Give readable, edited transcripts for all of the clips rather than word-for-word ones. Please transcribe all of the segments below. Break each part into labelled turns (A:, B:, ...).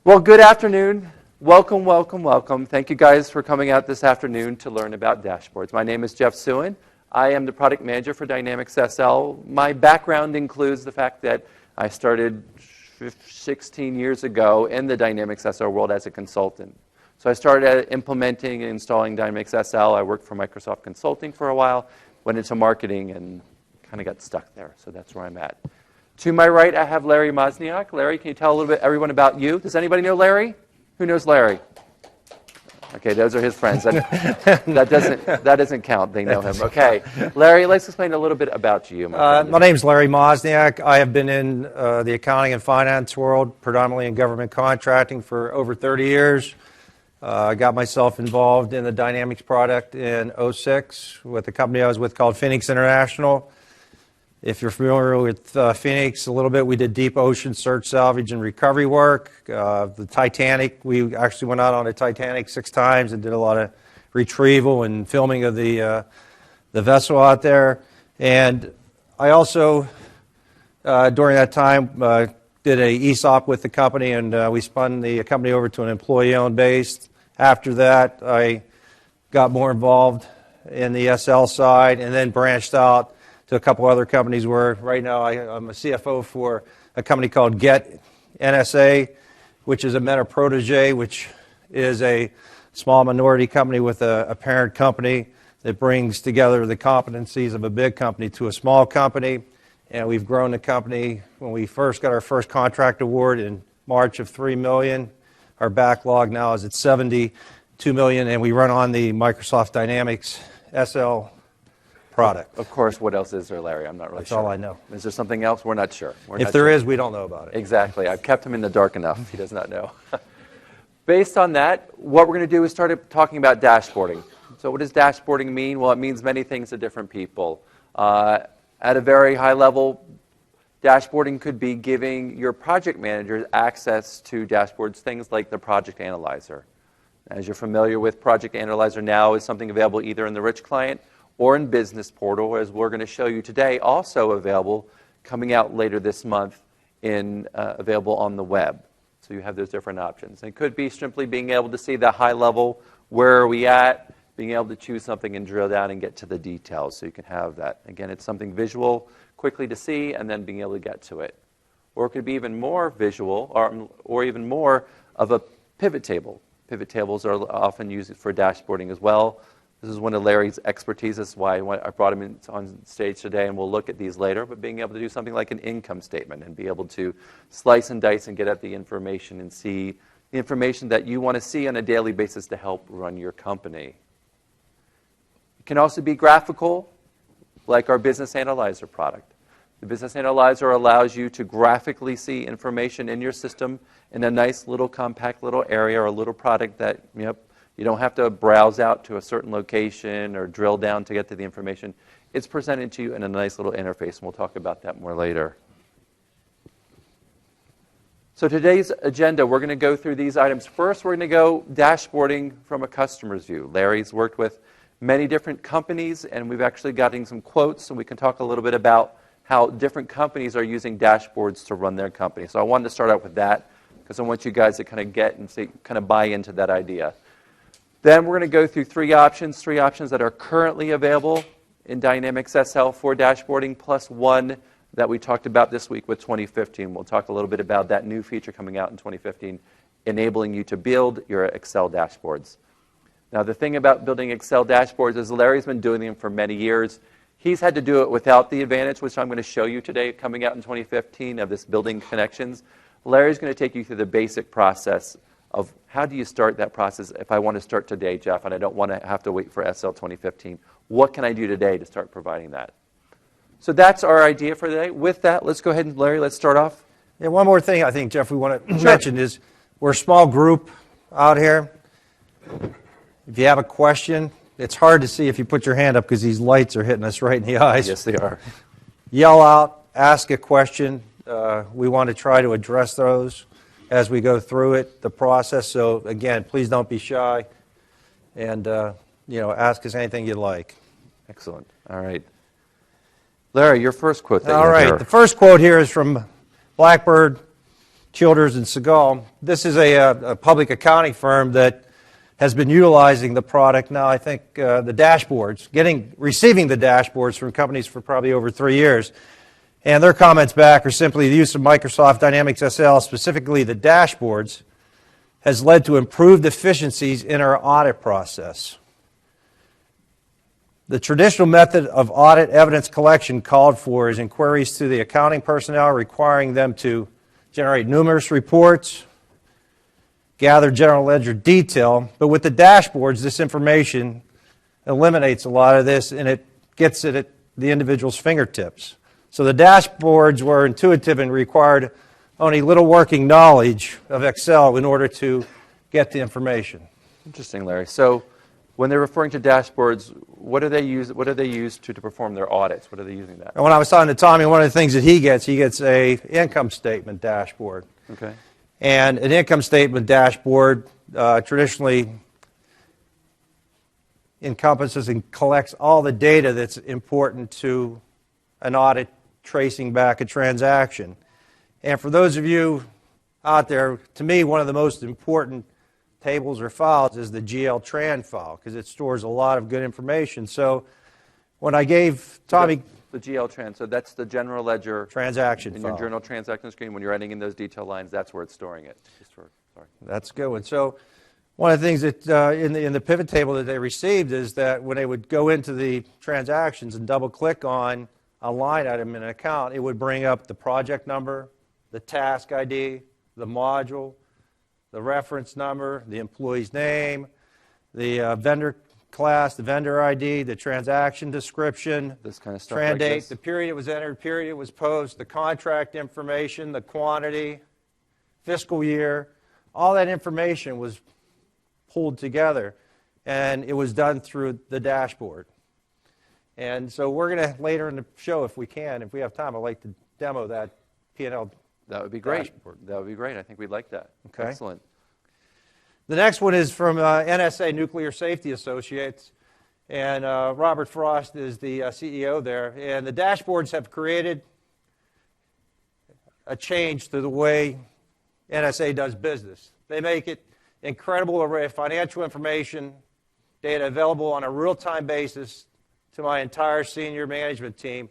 A: Well, good afternoon. Welcome, welcome, welcome. Thank you guys for coming out this afternoon to learn about dashboards. My name is Jeff Sewin. I am the product manager for Dynamics SL. My background includes the fact that I started 16 years ago in the Dynamics SL world as a consultant. So I started implementing and installing Dynamics SL. I worked for Microsoft Consulting for a while, went into marketing, and kind of got stuck there. So that's where I'm at. To my right, I have Larry Mosniak. Larry, can you tell a little bit, everyone, about you? Does anybody know Larry? Who knows Larry? Okay, those are his friends. That doesn't count. They know him. Okay, Larry, let's explain a little bit about you.
B: My name's Larry Mosniak. I have been in the accounting and finance world, predominantly in government contracting, for over 30 years. I got myself involved in the Dynamics product in 2006 with the company I was with called Phoenix International. If you're familiar with Phoenix a little bit, we did deep ocean search, salvage, and recovery work. The Titanic, we actually went out on the Titanic 6 times and did a lot of retrieval and filming of the vessel out there. And I also, during that time, did a ESOP with the company, and we spun the company over to an employee-owned base. After that, I got more involved in the SL side and then branched out to a couple other companies where right now I'm a CFO for a company called Get NSA, which is a Meta protege, which is a small minority company with a parent company that brings together the competencies of a big company to a small company. And we've grown the company. When we first got our first contract award in March of $3 million, our backlog now is at $72 million, and we run on the Microsoft Dynamics SL product.
A: Of course, what else is there, Larry? I'm not really
B: That's
A: sure.
B: all I know.
A: Is there something else? We're not sure.
B: If there is, we don't know about it.
A: Exactly. I've kept him in the dark enough. He does not know. Based on that, what we're going to do is start talking about dashboarding. So what does dashboarding mean? Well, it means many things to different people. At a very high level, dashboarding could be giving your project managers access to dashboards, things like the Project Analyzer. As you're familiar with, Project Analyzer now is something available either in the Rich Client or in Business Portal, as we're going to show you today, also available, coming out later this month, available on the web. So you have those different options. It could be simply being able to see the high level, where are we at, being able to choose something and drill down and get to the details, so you can have that. Again, it's something visual, quickly to see, and then being able to get to it. Or it could be even more visual, or even more of a pivot table. Pivot tables are often used for dashboarding as well. This is one of Larry's expertise. That's why I brought him on stage today, and we'll look at these later. But being able to do something like an income statement and be able to slice and dice and get at the information and see the information that you want to see on a daily basis to help run your company. It can also be graphical, like our Business Analyzer product. The Business Analyzer allows you to graphically see information in your system in a nice little compact little area or a little product that, you don't have to browse out to a certain location or drill down to get to the information. It's presented to you in a nice little interface, and we'll talk about that more later. So today's agenda, we're going to go through these items. First, we're going to go dashboarding from a customer's view. Larry's worked with many different companies, and we've actually gotten some quotes, and we can talk a little bit about how different companies are using dashboards to run their company. So I wanted to start out with that, because I want you guys to kind of get and see, kind of buy into that idea. Then we're going to go through three options that are currently available in Dynamics SL for dashboarding, plus one that we talked about this week with 2015. We'll talk a little bit about that new feature coming out in 2015, enabling you to build your Excel dashboards. Now, the thing about building Excel dashboards is Larry's been doing them for many years. He's had to do it without the advantage, which I'm going to show you today, coming out in 2015, of this building connections. Larry's going to take you through the basic process of how do you start that process. If I want to start today, Jeff, and I don't want to have to wait for SL 2015, what can I do today to start providing that? So that's our idea for today. With that, let's go ahead and, Larry, let's start off.
B: Yeah, one more thing I think, Jeff, we want to mention is we're a small group out here. If you have a question, it's hard to see if you put your hand up because these lights are hitting us right in the eyes.
A: Yes, they are.
B: Yell out, ask a question. We want to try to address those as we go through it, the process. So again, please don't be shy, and ask us anything you'd like.
A: Excellent. All right. Larry, your first quote.
B: All right. The first quote here is from Blackbird Childers and Segal. This is a public accounting firm that has been utilizing the product now, I think, the dashboards, receiving the dashboards from companies for probably over 3 years. And their comments back are simply the use of Microsoft Dynamics SL, specifically the dashboards, has led to improved efficiencies in our audit process. The traditional method of audit evidence collection called for is inquiries to the accounting personnel, requiring them to generate numerous reports, gather general ledger detail. But with the dashboards, this information eliminates a lot of this, and it gets it at the individual's fingertips. So the dashboards were intuitive and required only little working knowledge of Excel in order to get the information.
A: Interesting, Larry. So when they're referring to dashboards, what do they use to perform their audits? What are they using that?
B: And when I was talking to Tommy, one of the things that he gets a income statement dashboard.
A: Okay.
B: And an income statement dashboard traditionally encompasses and collects all the data that's important to an audit tracing back a transaction. And for those of you out there, to me, one of the most important tables or files is the GL Tran file, because it stores a lot of good information. So when I gave Tommy...
A: The GL Tran, so that's the general ledger
B: transaction
A: in
B: file.
A: your journal transaction screen. When you're adding in those detail lines, that's where it's storing it. Sorry.
B: That's a good one. So one of the things that in the pivot table that they received is that when they would go into the transactions and double-click on a line item in an account, it would bring up the project number, the task ID, the module, the reference number, the employee's name, the vendor class, the vendor ID, the transaction description,
A: this kind of stuff,
B: tran
A: like
B: date,
A: this.
B: the period it was entered, period it was posted, the contract information, the quantity, fiscal year. All that information was pulled together, and it was done through the dashboard. And so we're going to, later in the show, if we have time, I'd like to demo that P&L.
A: That would be great.
B: Dashboard.
A: That would be great. I think we'd like that.
B: Okay.
A: Excellent.
B: The next one is from NSA, Nuclear Safety Associates, and Robert Frost is the CEO there. And the dashboards have created a change to the way NSA does business. They make it incredible array of financial information, data available on a real-time basis to my entire senior management team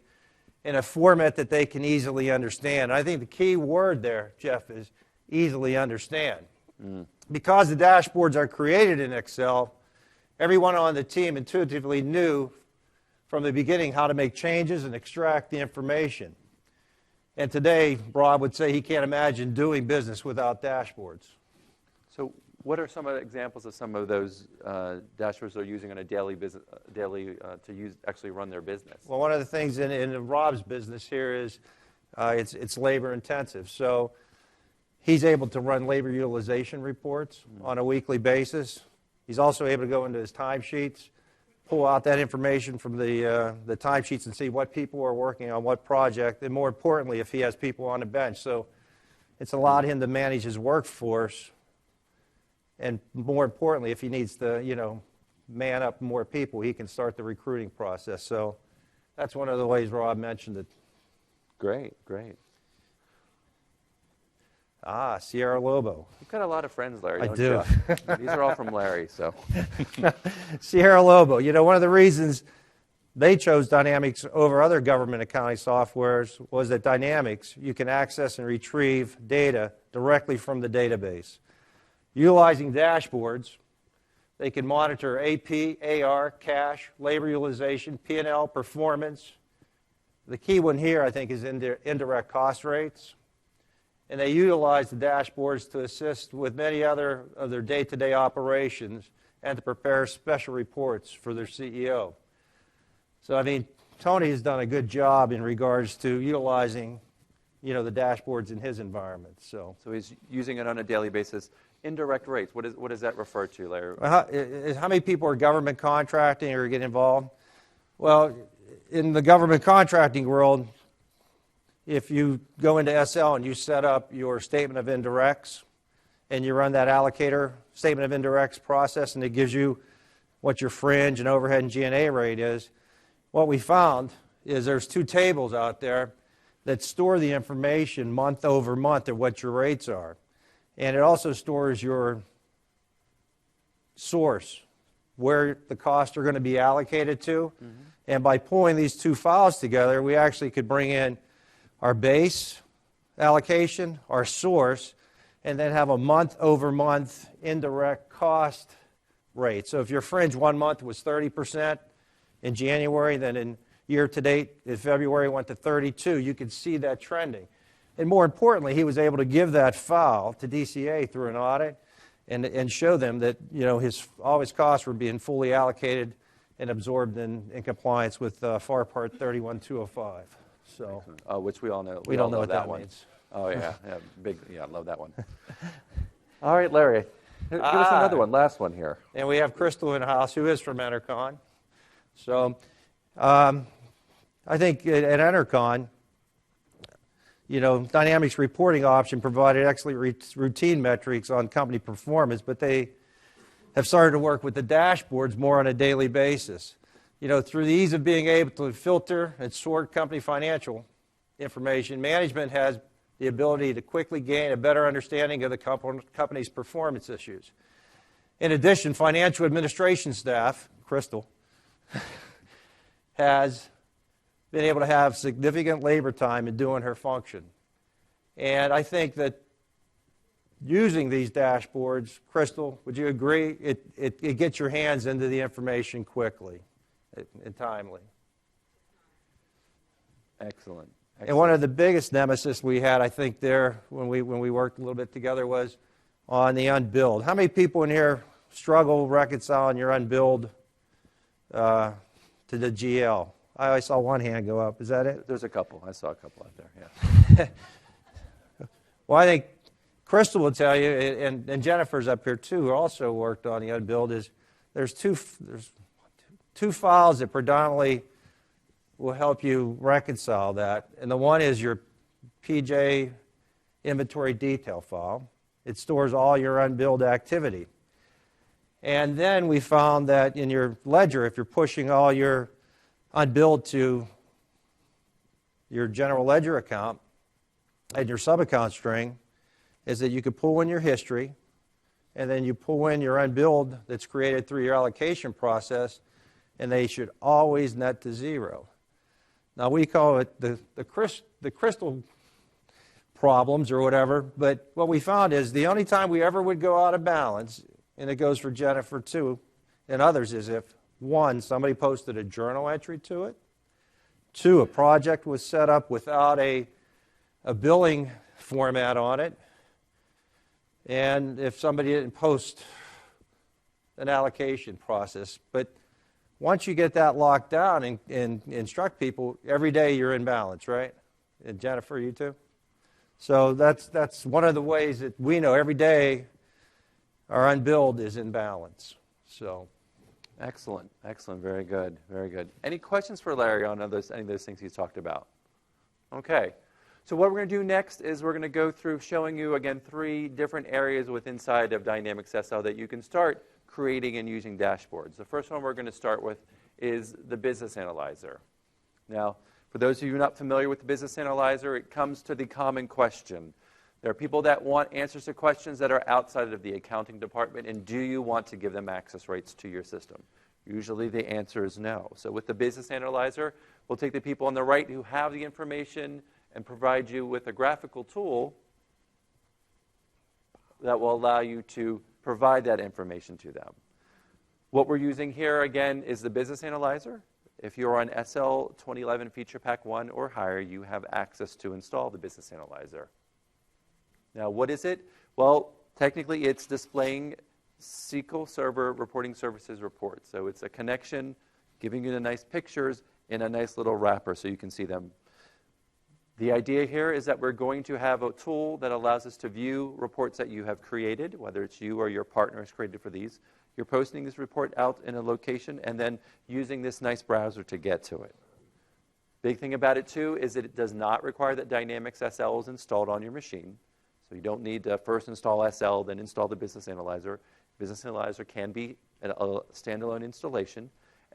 B: in a format that they can easily understand. I think the key word there, Jeff, is easily understand. Because the dashboards are created in Excel, everyone on the team intuitively knew from the beginning how to make changes and extract the information. And today, Rob would say he can't imagine doing business without dashboards.
A: So what are some of the examples of some of those dashboards they're using on a daily to actually run their business?
B: Well, one of the things in Rob's business here is it's labor intensive. So he's able to run labor utilization reports on a weekly basis. He's also able to go into his timesheets, pull out that information from the timesheets and see what people are working on what project, and more importantly, if he has people on the bench. So it's allowed him to manage his workforce, and more importantly, if he needs to, man up more people, he can start the recruiting process. So that's one of the ways Rob mentioned it.
A: Great.
B: Sierra Lobo.
A: You've got a lot of friends, Larry,
B: I
A: don't
B: do.
A: you? These are all from Larry, so.
B: Sierra Lobo. One of the reasons they chose Dynamics over other government accounting softwares was that Dynamics, you can access and retrieve data directly from the database. Utilizing dashboards, they can monitor AP, AR, cash, labor utilization, P&L, performance. The key one here, I think, is indirect cost rates. And they utilize the dashboards to assist with many other of their day-to-day operations and to prepare special reports for their CEO. So, Tony has done a good job in regards to utilizing, the dashboards in his environment. So
A: he's using it on a daily basis. Indirect rates, what does that refer to, Larry?
B: How many people are government contracting or get involved? Well, in the government contracting world, if you go into SL and you set up your statement of indirects and you run that allocator statement of indirects process, and it gives you what your fringe and overhead and G&A rate is, what we found is there's two tables out there that store the information month over month of what your rates are. And it also stores your source, where the costs are going to be allocated to. Mm-hmm. And by pulling these two files together, we actually could bring in our base allocation, our source, and then have a month-over-month indirect cost rate. So if your fringe 1 month was 30% in January, then in year-to-date in February went to 32%, you could see that trending. And more importantly, he was able to give that file to DCA through an audit and show them that all his costs were being fully allocated and absorbed in compliance with FAR Part 31205. So,
A: which we all know.
B: We don't know what that
A: one
B: means.
A: Oh yeah, I love that one. All right, Larry, give us another one, last one here.
B: And we have Crystal in the house, who is from Entercon. So, I think at Entercon, Dynamics reporting option provided excellent routine metrics on company performance, but they have started to work with the dashboards more on a daily basis. Through the ease of being able to filter and sort company financial information, management has the ability to quickly gain a better understanding of the company's performance issues. In addition, financial administration staff, Crystal, has been able to have significant labor time in doing her function. And I think that using these dashboards, Crystal, would you agree, it gets your hands into the information quickly and timely.
A: Excellent.
B: And one of the biggest nemesis we had, I think, there when we worked a little bit together was on the unbilled. How many people in here struggle reconciling your unbilled to the GL? I saw one hand go up. Is that it?
A: There's a couple. I saw a couple out there, yeah.
B: Well, I think Crystal will tell you, and Jennifer's up here too, who also worked on the unbilled, is there's two files that predominantly will help you reconcile that. And the one is your PJ inventory detail file. It stores all your unbilled activity. And then we found that in your ledger, if you're pushing all your unbilled to your general ledger account and your sub-account string, is that you could pull in your history, and then you pull in your unbilled that's created through your allocation process, and they should always net to zero. Now, we call it the crystal problems or whatever, but what we found is the only time we ever would go out of balance, and it goes for Jennifer too, and others, is if, one, somebody posted a journal entry to it, two, a project was set up without a billing format on it, and if somebody didn't post an allocation process. But once you get that locked down and instruct people, every day you're in balance, right? And Jennifer, you too? So that's one of the ways that we know every day our unbilled is in balance. So,
A: excellent, very good, very good. Any questions for Larry on any of those things he's talked about? Okay. So what we're going to do next is we're going to go through showing you, again, 3 different areas inside of Dynamics SL that you can start creating and using dashboards. The first one we're going to start with is the Business Analyzer. Now, for those of you not familiar with the Business Analyzer, it comes to the common question. There are people that want answers to questions that are outside of the accounting department, and do you want to give them access rights to your system? Usually the answer is no. So with the Business Analyzer, we'll take the people on the right who have the information and provide you with a graphical tool that will allow you to provide that information to them. What we're using here, again, is the Business Analyzer. If you're on SL 2011 Feature Pack 1 or higher, you have access to install the Business Analyzer. Now, what is it? Well, technically, it's displaying SQL Server Reporting Services reports. So it's a connection, giving you the nice pictures in a nice little wrapper so you can see them. The idea here is that we're going to have a tool that allows us to view reports that you have created, whether it's you or your partner has created for these. You're posting this report out in a location and then using this nice browser to get to it. Big thing about it, too, is that it does not require that Dynamics SL is installed on your machine. So you don't need to first install SL, then install the Business Analyzer. Business Analyzer can be a standalone installation.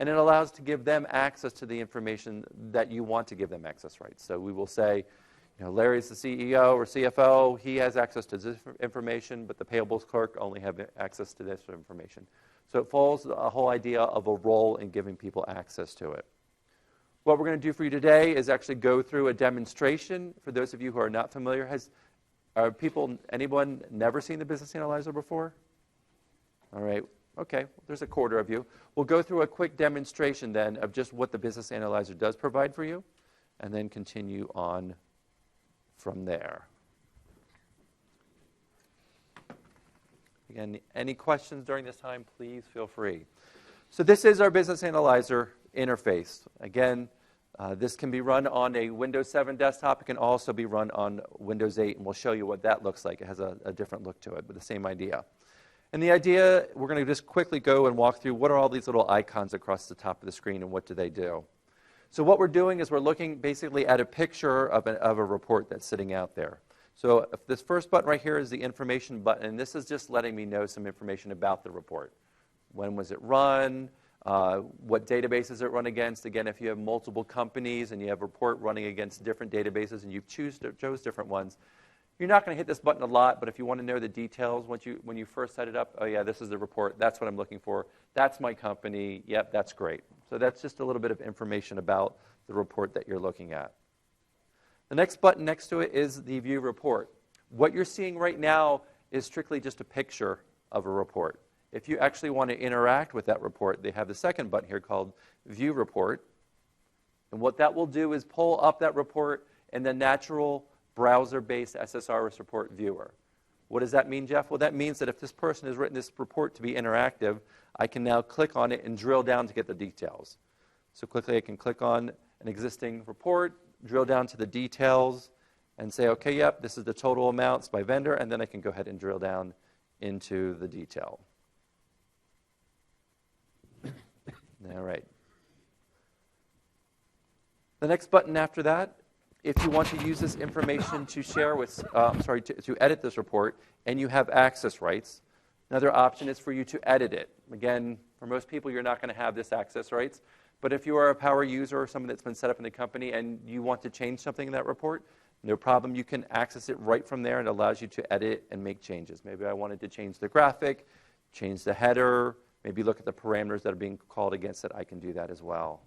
A: and it allows to give them access to the information that you want to give them access rights. So we will say, Larry's the CEO or CFO, he has access to this information, but the payables clerk only have access to this information. So it follows a whole idea of a role in giving people access to it. What we're going to do for you today is actually go through a demonstration. For those of you who are not familiar, anyone never seen the Business Analyzer before? All right, okay, there's a quarter of you. We'll go through a quick demonstration then of just what the Business Analyzer does provide for you, and then continue on from there. Again, any questions during this time, please feel free. So this is our Business Analyzer interface. Again, this can be run on a Windows 7 desktop. It can also be run on Windows 8, and we'll show you what that looks like. It has a different look to it, but the same idea. And the idea, we're going to just quickly go and walk through what are all these little icons across the top of the screen and what do they do. So what we're doing is we're looking basically at a picture of a report that's sitting out there. So if this first button right here is the information button, and this is just letting me know some information about the report. When was it run? What databases it run against? Again, if you have multiple companies and you have a report running against different databases and you chose different ones, you're not going to hit this button a lot, but if you want to know the details when you first set it up, oh yeah, this is the report, that's what I'm looking for, that's my company, yep, that's great. So that's just a little bit of information about the report that you're looking at. The next button next to it is the View Report. What you're seeing right now is strictly just a picture of a report. If you actually want to interact with that report, they have the second button here called View Report. And what that will do is pull up that report in the natural browser-based SSRS report viewer. What does that mean, Jeff? Well, that means that if this person has written this report to be interactive, I can now click on it and drill down to get the details. So quickly I can click on an existing report, drill down to the details, and say, okay, yep, this is the total amounts by vendor, and then I can go ahead and drill down into the detail. All right. The next button after that, if you want to use this information to share with, to edit this report, and you have access rights, another option is for you to edit it. Again, for most people, you're not going to have this access rights, but if you are a power user or someone that's been set up in the company and you want to change something in that report, no problem. You can access it right from there, and it allows you to edit and make changes. Maybe I wanted to change the graphic, change the header, maybe look at the parameters that are being called against it. I can do that as well.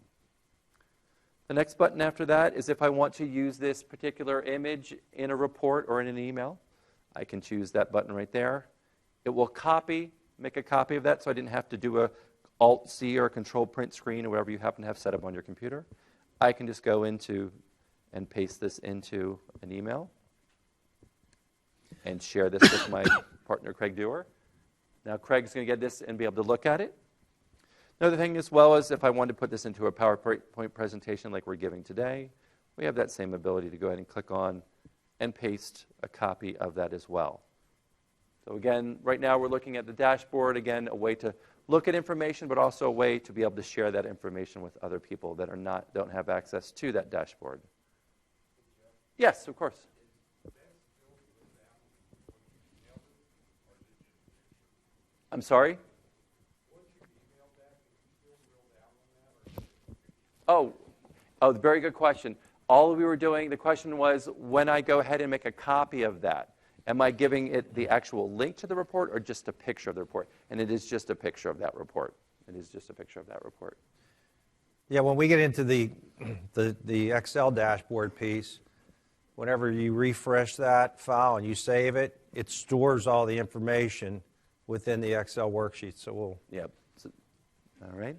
A: The next button after that is if I want to use this particular image in a report or in an email, I can choose that button right there. It will make a copy of that, so I didn't have to do a Alt-C or a Control-Print screen or whatever you happen to have set up on your computer. I can just go into and paste this into an email and share this with my partner, Craig Dewar. Now, Craig's going to get this and be able to look at it. Another thing as well is if I wanted to put this into a PowerPoint presentation like we're giving today, we have that same ability to go ahead and click on and paste a copy of that as well. So again, right now we're looking at the dashboard, again, a way to look at information, but also a way to be able to share that information with other people that don't have access to that dashboard. Yes, of course. I'm sorry? Oh, very good question. All we were doing, the question was, when I go ahead and make a copy of that, am I giving it the actual link to the report or just a picture of the report? And it is just a picture of that report. It is just a picture of that report.
B: Yeah, when we get into the Excel dashboard piece, whenever you refresh that file and you save it, it stores all the information within the Excel worksheet. So we'll...
A: Yep. All right.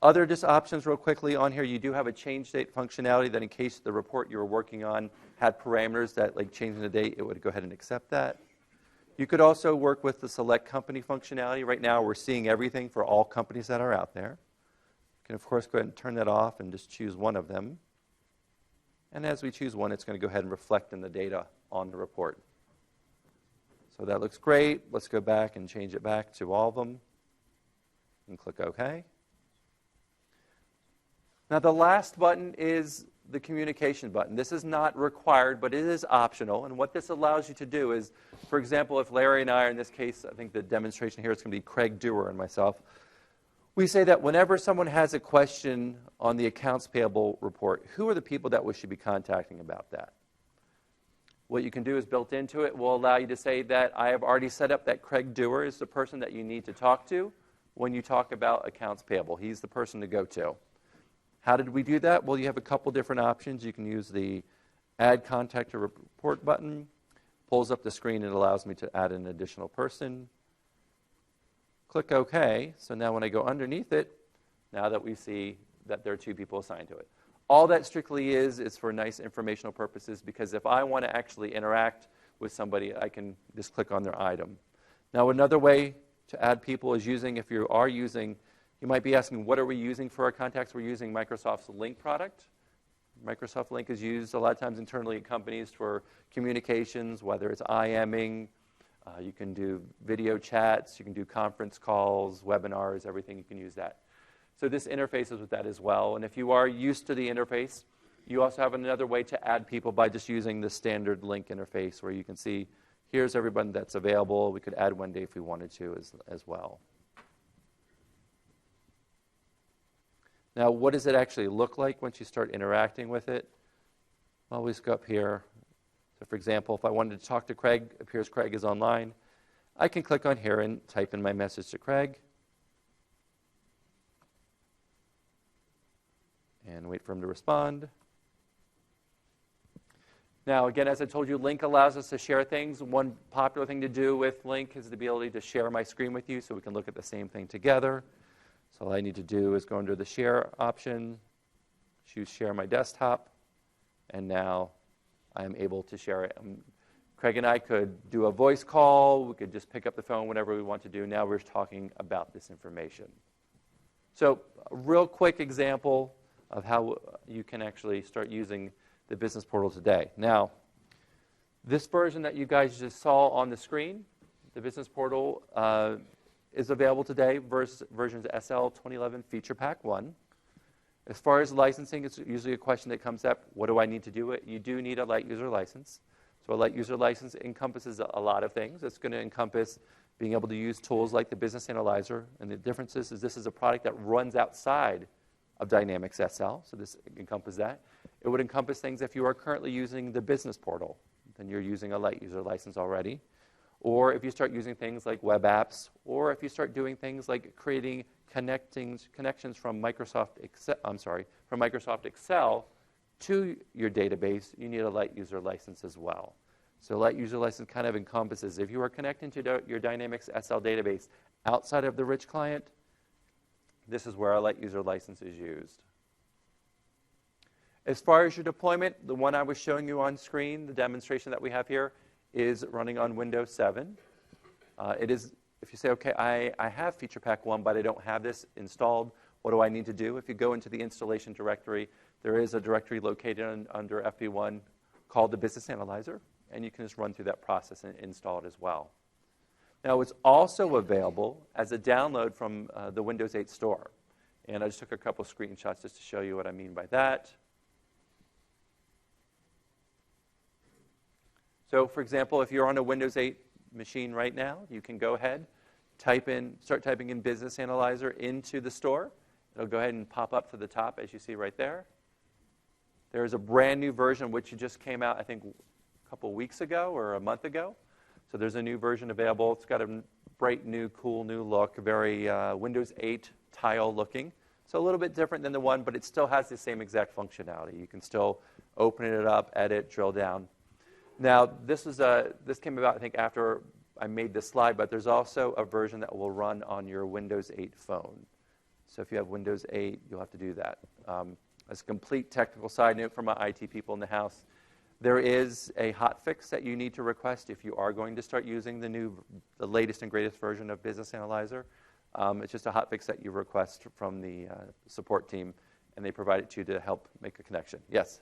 A: Other just options real quickly on here, you do have a change date functionality that in case the report you were working on had parameters that like changing the date, it would go ahead and accept that. You could also work with the select company functionality. Right now we're seeing everything for all companies that are out there. You can of course go ahead and turn that off and just choose one of them. And as we choose one, it's going to go ahead and reflect in the data on the report. So that looks great. Let's go back and change it back to all of them and click OK. Now the last button is the communication button. This is not required, but it is optional. And what this allows you to do is, for example, if Larry and I are in this case, I think the demonstration here is going to be Craig Dewar and myself. We say that whenever someone has a question on the accounts payable report, who are the people that we should be contacting about that? What you can do is built into it will allow you to say that I have already set up that Craig Dewar is the person that you need to talk to when you talk about accounts payable. He's the person to go to. How did we do that? Well, you have a couple different options. You can use the Add Contact to Report button. Pulls up the screen and allows me to add an additional person. Click OK. So now when I go underneath it, now that we see that there are 2 people assigned to it. All that strictly is for nice informational purposes, because if I want to actually interact with somebody, I can just click on their item. Now, another way to add people is using, if you are using, you might be asking, what are we using for our contacts? We're using Microsoft's Link product. Microsoft Link is used a lot of times internally at companies for communications, whether it's IMing, you can do video chats, you can do conference calls, webinars, everything, you can use that. So this interfaces with that as well. And if you are used to the interface, you also have another way to add people by just using the standard link interface where you can see, here's everyone that's available. We could add one day if we wanted to as well. Now, what does it actually look like once you start interacting with it? Well, we just go up here. So for example, if I wanted to talk to Craig, it appears Craig is online. I can click on here and type in my message to Craig. And wait for him to respond. Now, again, as I told you, Link allows us to share things. One popular thing to do with Link is the ability to share my screen with you so we can look at the same thing together. So all I need to do is go under the Share option, choose Share My Desktop, and now I am able to share it. Craig and I could do a voice call. We could just pick up the phone whenever we want to do. Now we're talking about this information. So a real quick example of how you can actually start using the business portal today. Now, this version that you guys just saw on the screen, the business portal is available today, versions SL 2011 Feature Pack 1. As far as licensing, it's usually a question that comes up, what do I need to do it? You do need a light user license. So a light user license encompasses a lot of things. It's going to encompass being able to use tools like the Business Analyzer. And the difference is this is a product that runs outside of Dynamics SL, so this encompasses that. It would encompass things if you are currently using the business portal, then you're using a light user license already. Or if you start using things like web apps, or if you start doing things like creating connections from Microsoft Excel to your database, you need a light user license as well. So light user license kind of encompasses if you are connecting to your Dynamics SL database outside of the rich client, this is where a light user license is used. As far as your deployment, the one I was showing you on screen, the demonstration that we have here, is running on Windows 7. It is, if you say, okay, I have Feature Pack 1, but I don't have this installed, what do I need to do? If you go into the installation directory, there is a directory located under FP1 called the Business Analyzer, and you can just run through that process and install it as well. Now, it's also available as a download from the Windows 8 store. And I just took a couple screenshots just to show you what I mean by that. So, for example, if you're on a Windows 8 machine right now, you can go ahead, start typing in Business Analyzer into the store. It'll go ahead and pop up to the top, as you see right there. There is a brand new version which just came out, I think, a couple weeks ago or a month ago. So there's a new version available. It's got a bright new, cool new look, very Windows 8 tile looking. So a little bit different than the one, but it still has the same exact functionality. You can still open it up, edit, drill down. Now, this came about, I think, after I made this slide, but there's also a version that will run on your Windows 8 phone. So if you have Windows 8, you'll have to do that. As a complete technical side note for my IT people in the house, there is a hotfix that you need to request if you are going to start using the latest and greatest version of Business Analyzer. It's just a hotfix that you request from the support team, and they provide it to you to help make a connection. Yes?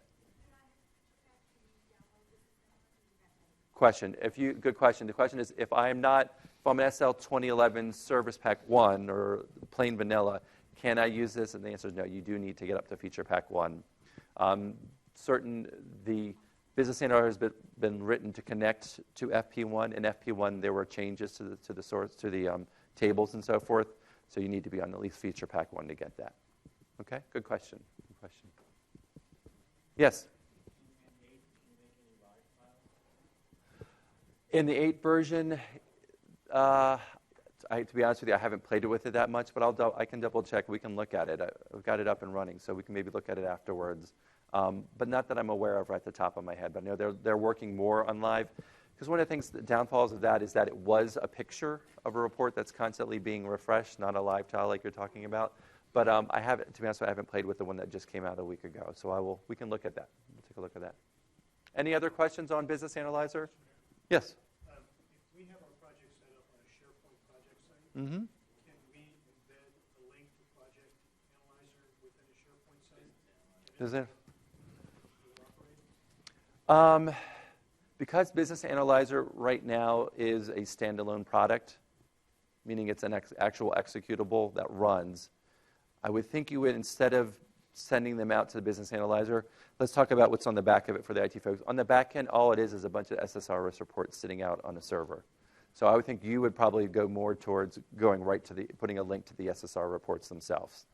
A: Question. Good question. The question is, if I'm an SL 2011 Service Pack 1 or plain vanilla, can I use this? And the answer is no. You do need to get up to Feature Pack 1. The Business Analyzer has been written to connect to FP1. In FP1, there were changes to the source, to the tables and so forth. So you need to be on at least feature pack 1 to get that. Okay, good question. Good question. Yes? In the 8 version, to be honest with you, I haven't played with it that much, but I can double check. We can look at it. I've got it up and running, so we can maybe look at it afterwards. But not that I'm aware of right at the top of my head. But I know they're working more on live. Because one of the things, the downfalls of that is that it was a picture of a report that's constantly being refreshed, not a live tile like you're talking about. But to be honest, I haven't played with the one that just came out a week ago. So we can look at that. We'll take a look at that. Any other questions on Business Analyzer? Yes?
C: If we have our project set up on a SharePoint project site,
A: Mm-hmm.
C: can we embed a link to Project Analyzer within a SharePoint site?
A: Does it?
C: Operate?
A: Because Business Analyzer right now is a standalone product, meaning it's an actual executable that runs, I would think you would, instead of sending them out to the Business Analyzer, let's talk about what's on the back of it for the IT folks. On the back end, all it is a bunch of SSRS reports sitting out on a server. So I would think you would probably go more towards going right to putting a link to the SSR reports themselves.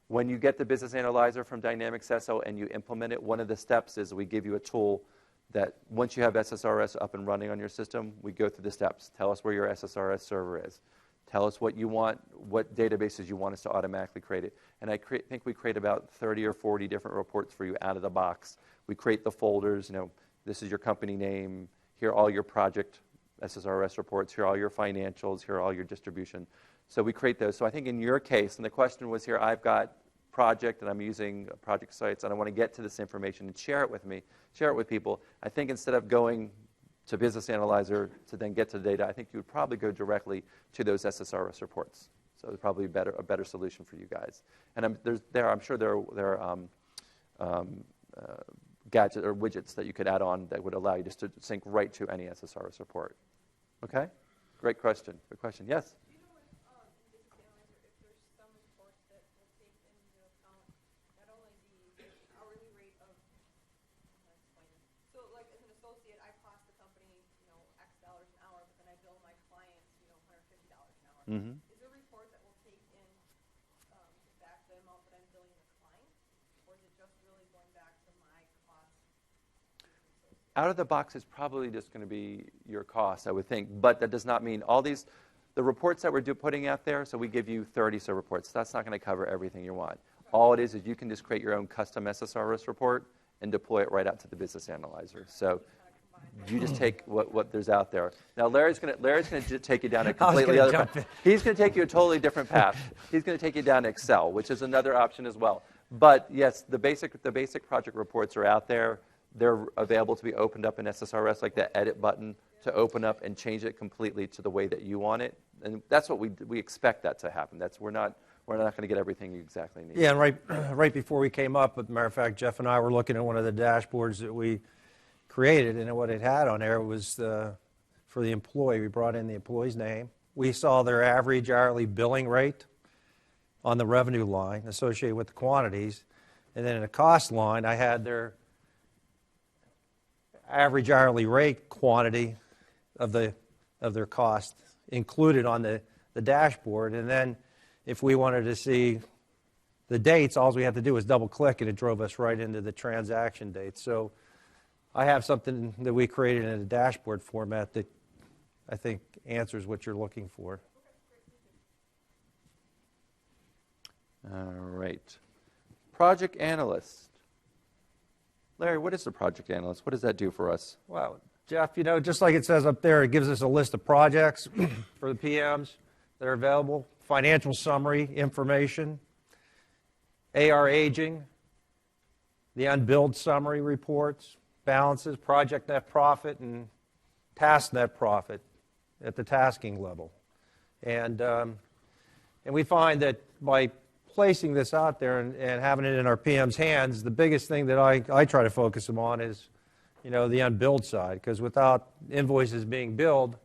A: When you get the Business Analyzer from Dynamics SO and you implement it, one of the steps is we give you a tool that once you have SSRS up and running on your system, we go through the steps. Tell us where your SSRS server is. Tell us what you want, what databases you want us to automatically create it. And I think we create about 30 or 40 different reports for you out of the box. We create the folders, this is your company name, here are all your project SSRS reports, here are all your financials, here are all your distribution. So we create those. So I think in your case, and the question was here, I've got project and I'm using project sites and I want to get to this information and share it with people. I think instead of going to Business Analyzer to then get to the data, I think you would probably go directly to those SSRS reports. So it's probably a better solution for you guys. And I'm sure there are gadgets or widgets that you could add on that would allow you just to sync right to any SSRS report. Okay? Great question. Good question. Yes? Mm-hmm.
D: Is there a report that will take in back the amount that I'm billing the client, or is it just really going back to my cost?
A: Out of the box is probably just going to be your cost, I would think. But that does not mean the reports that we're putting out there, so we give you 30 reports. That's not going to cover everything you want. All it is you can just create your own custom SSRS report and deploy it right out to the Business Analyzer. So you just take what there's out there. Now Larry's going to take you down a completely other path. He's going to take you a totally different path. He's going to take you down to Excel, which is another option as well. But yes, the basic project reports are out there. They're available to be opened up in SSRS, like that edit button to open up and change it completely to the way that you want it. And that's what we expect that to happen. We're not going to get everything you exactly need.
B: Yeah, and right before we came up, as a matter of fact, Jeff and I were looking at one of the dashboards that we created, and what it had on there was for the employee. We brought in the employee's name. We saw their average hourly billing rate on the revenue line associated with the quantities, and then in the cost line, I had their average hourly rate quantity of their cost included on the dashboard. And then if we wanted to see the dates, all we had to do was double click and it drove us right into the transaction dates. So I have something that we created in a dashboard format that I think answers what you're looking for.
A: All right. Project Analyst. Larry, what is the Project Analyst? What does that do for us?
B: Well, Jeff, just like it says up there, it gives us a list of projects for the PMs that are available, financial summary information, AR aging, the unbilled summary reports, balances, project net profit, and task net profit at the tasking level. And we find that by placing this out there and having it in our PM's hands, the biggest thing that I try to focus them on is, the unbilled side, because without invoices being billed,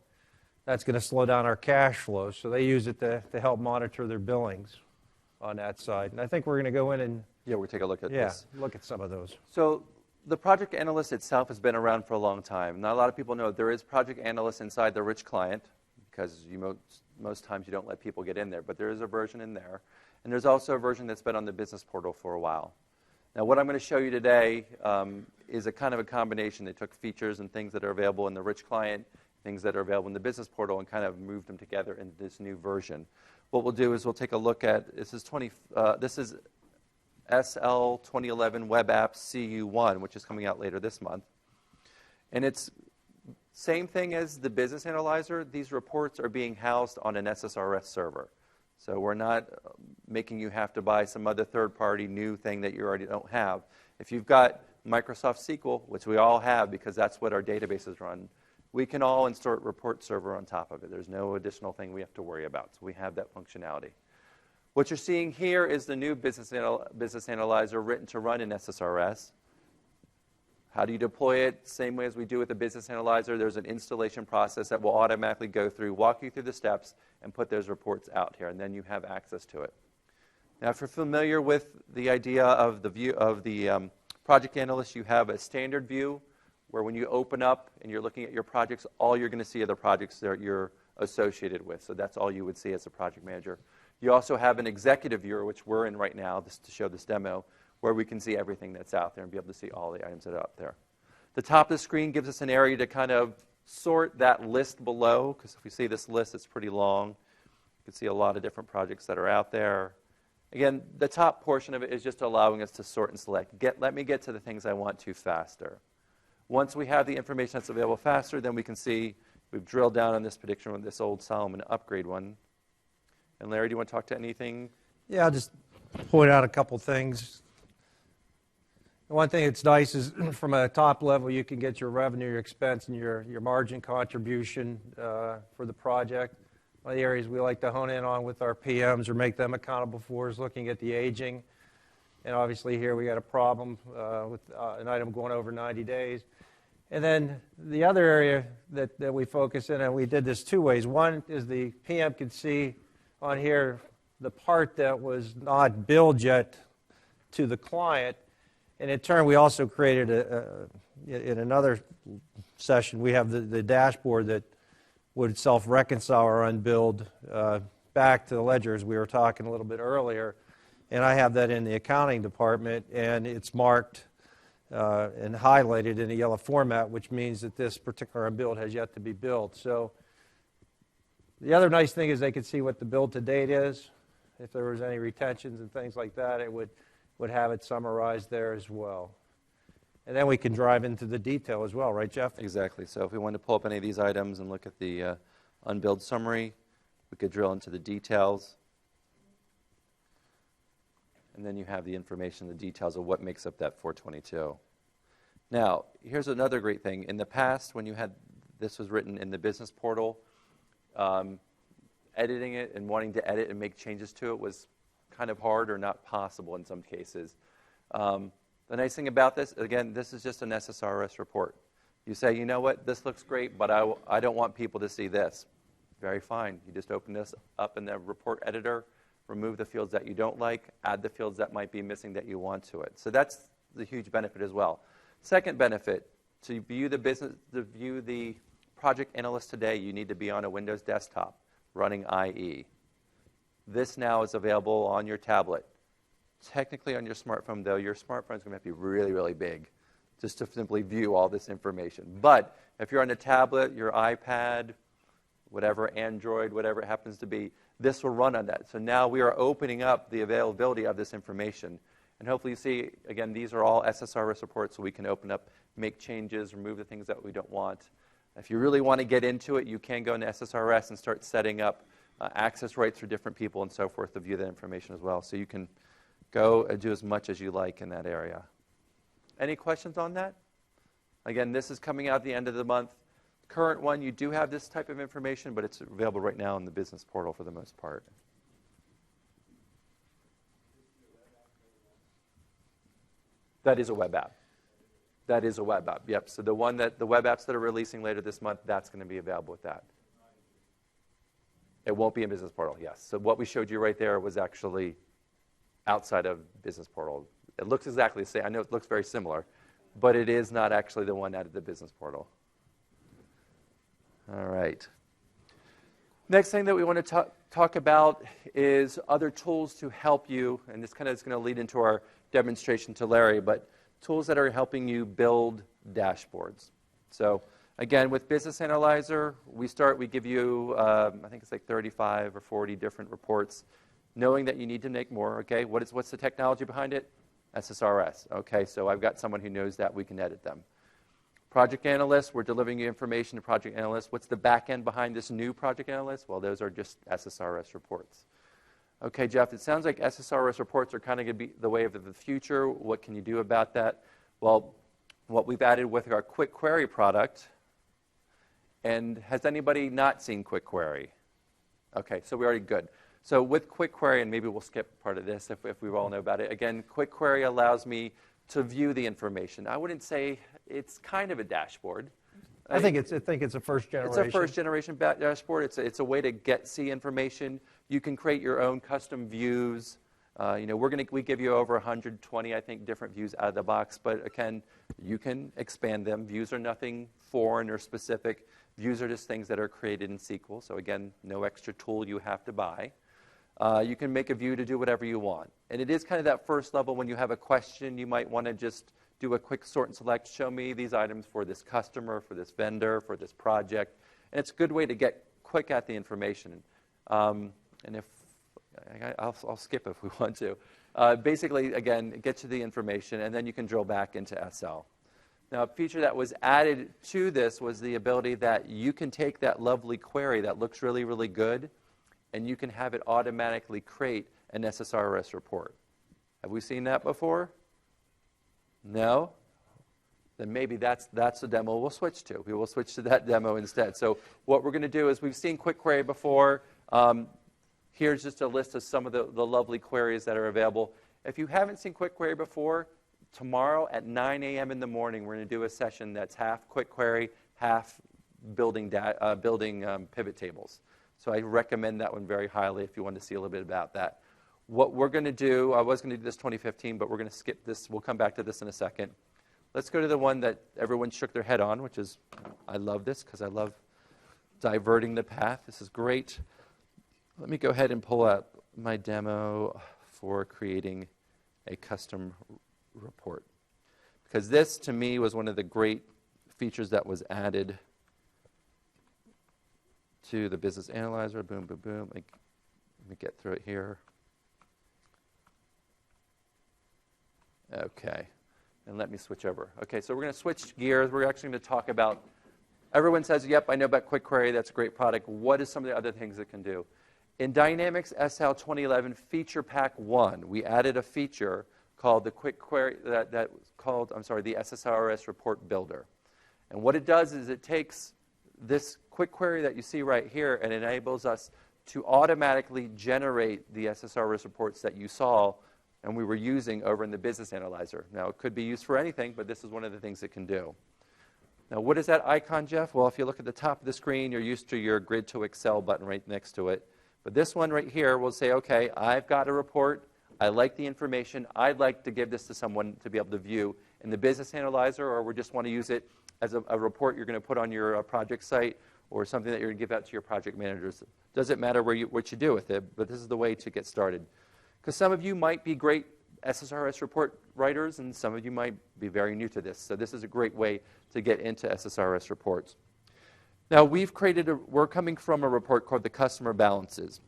B: that's going to slow down our cash flow. So they use it to help monitor their billings on that side. And I think we're going to go in and
A: we'll take a look at this.
B: Look at some of those.
A: So the Project Analyst itself has been around for a long time. Not a lot of people know there is Project Analyst inside the Rich client, because most times you don't let people get in there, but there is a version in there. And there's also a version that's been on the business portal for a while. Now, what I'm going to show you today is a kind of a combination. They took features and things that are available in the rich client, things that are available in the business portal, and kind of moved them together into this new version. What we'll do is we'll take a look at, this is SL 2011 Web Apps CU1, which is coming out later this month. And it's same thing as the business analyzer. These reports are being housed on an SSRS server. So we're not making you have to buy some other third-party new thing that you already don't have. If you've got Microsoft SQL, which we all have because that's what our databases run, we can all insert report server on top of it. There's no additional thing we have to worry about. So we have that functionality. What you're seeing here is the new business analyzer written to run in SSRS. How do you deploy it? Same way as we do with the business analyzer. There's an installation process that will automatically go through, walk you through the steps, and put those reports out here, and then you have access to it. Now, if you're familiar with the idea of the view of the project analyst, you have a standard view where when you open up and you're looking at your projects, all you're going to see are the projects that you're associated with. So that's all you would see as a project manager. You also have an executive viewer, which we're in right now, just to show this demo, where we can see everything that's out there and be able to see all the items that are out there. The top of the screen gives us an area to kind of sort that list below, because if we see this list, it's pretty long. You can see a lot of different projects that are out there. Again, the top portion of it is just allowing us to sort and select. Let me get to the things I want to faster. Once we have the information that's available faster, then we can see we've drilled down on this prediction with this old Solomon upgrade one. And Larry, do you want to talk to anything?
B: Yeah, I'll just point out a couple things. The one thing that's nice is from a top level, you can get your revenue, your expense, and your margin contribution for the project. One of the areas we like to hone in on with our PMs or make them accountable for is looking at the aging. And obviously here we got a problem with an item going over 90 days. And then the other area that we focus in, and we did this two ways. One is the PM can see on here the part that was not billed yet to the client. And in turn, we also created, in another session, we have the dashboard that would self-reconcile our unbilled back to the ledger, as we were talking a little bit earlier. And I have that in the accounting department, and it's marked and highlighted in a yellow format, which means that this particular unbilled has yet to be billed. So the other nice thing is they can see what the bill to date is. If there was any retentions and things like that, it would have it summarized there as well. And then we can drive into the detail as well, right, Jeff?
A: Exactly. So if we want to pull up any of these items and look at the unbilled summary, we could drill into the details. And then you have the information, the details of what makes up that 422. Now, here's another great thing. In the past, when you had this was written in the business portal, editing it and wanting to edit and make changes to it was kind of hard or not possible in some cases. The nice thing about this, again, this is just an SSRS report. You say, you know what, this looks great, but I don't want people to see this. Very fine. You just open this up in the report editor, remove the fields that you don't like, add the fields that might be missing that you want to it. So that's the huge benefit as well. Second benefit, to view the project analyst today, you need to be on a Windows desktop running IE. This now is available on your tablet. Technically on your smartphone, though, your smartphone is going to have to be really, really big just to simply view all this information. But if you're on a tablet, your iPad, whatever, Android, whatever it happens to be, this will run on that. So now we are opening up the availability of this information. And hopefully you see, again, these are all SSRS reports, so we can open up, make changes, remove the things that we don't want. If you really want to get into it, you can go into SSRS and start setting up access rights for different people and so forth to view that information as well. So you can go and do as much as you like in that area. Any questions on that? Again, this is coming out at the end of the month. Current one, you do have this type of information, but it's available right now in the business portal for the most part. That is a web app. That is a web app, yep. So the web apps that are releasing later this month, that's going to be available with that. It won't be in business portal, yes. So what we showed you right there was actually outside of business portal. It looks exactly the same. I know it looks very similar, but it is not actually the one out of the business portal. All right. Next thing that we want to talk about is other tools to help you, and this kind of is going to lead into our demonstration to Larry, but tools that are helping you build dashboards. So again, with Business Analyzer, we give you, I think it's like 35 or 40 different reports, knowing that you need to make more, okay? What's the technology behind it? SSRS, okay? So I've got someone who knows that, we can edit them. Project Analyst, we're delivering you information to Project Analyst. What's the back end behind this new Project Analyst? Well, those are just SSRS reports. Okay, Jeff, it sounds like SSRS reports are kind of going to be the way of the future. What can you do about that? Well, what we've added with our Quick Query product, and has anybody not seen Quick Query? Okay, so we're already good. So with Quick Query, and maybe we'll skip part of this if we all know about it. Again, Quick Query allows me to view the information. I wouldn't say it's kind of a dashboard.
B: I think it's a first generation.
A: It's a first generation dashboard. It's a way to see information. You can create your own custom views. We give you over 120, I think, different views out of the box. But again, you can expand them. Views are nothing foreign or specific. Views are just things that are created in SQL. So again, no extra tool you have to buy. You can make a view to do whatever you want. And it is kind of that first level when you have a question, you might want to just do a quick sort and select, show me these items for this customer, for this vendor, for this project. And it's a good way to get quick at the information. And if I'll skip if we want to. Basically, again, it gets you the information, and then you can drill back into SL. Now, a feature that was added to this was the ability that you can take that lovely query that looks really, really good, and you can have it automatically create an SSRS report. Have we seen that before? No? Then maybe that's the demo we'll switch to. We will switch to that demo instead. So what we're going to do is we've seen Quick Query before. Here's just a list of some of the lovely queries that are available. If you haven't seen Quick Query before, tomorrow at 9 a.m. in the morning, we're going to do a session that's half Quick Query, half building pivot tables. So I recommend that one very highly if you want to see a little bit about that. What we're going to do, I was going to do this 2015, but we're going to skip this. We'll come back to this in a second. Let's go to the one that everyone shook their head on, which is, I love this because I love diverting the path. This is great. Let me go ahead and pull out my demo for creating a custom report. Because this, to me, was one of the great features that was added to the Business Analyzer. Boom, boom, boom. Let me get through it here. Okay, and let me switch over. Okay, so we're going to switch gears. We're actually going to talk about, everyone says, yep, I know about Quick Query. That's a great product. What is some of the other things it can do? In Dynamics SL 2011 Feature Pack 1, we added a feature called the Quick Query, the SSRS Report Builder. And what it does is it takes this Quick Query that you see right here and enables us to automatically generate the SSRS reports that you saw and we were using over in the Business Analyzer. Now, it could be used for anything, but this is one of the things it can do. Now, what is that icon, Jeff? Well, if you look at the top of the screen, you're used to your Grid to Excel button right next to it. But this one right here will say, okay, I've got a report. I like the information. I'd like to give this to someone to be able to view in the Business Analyzer, or we just want to use it as a report you're going to put on your project site or something that you're going to give out to your project managers. Doesn't matter what you do with it, but this is the way to get started. Because some of you might be great SSRS report writers, and some of you might be very new to this. So this is a great way to get into SSRS reports. Now, we're coming from a report called the Customer Balances.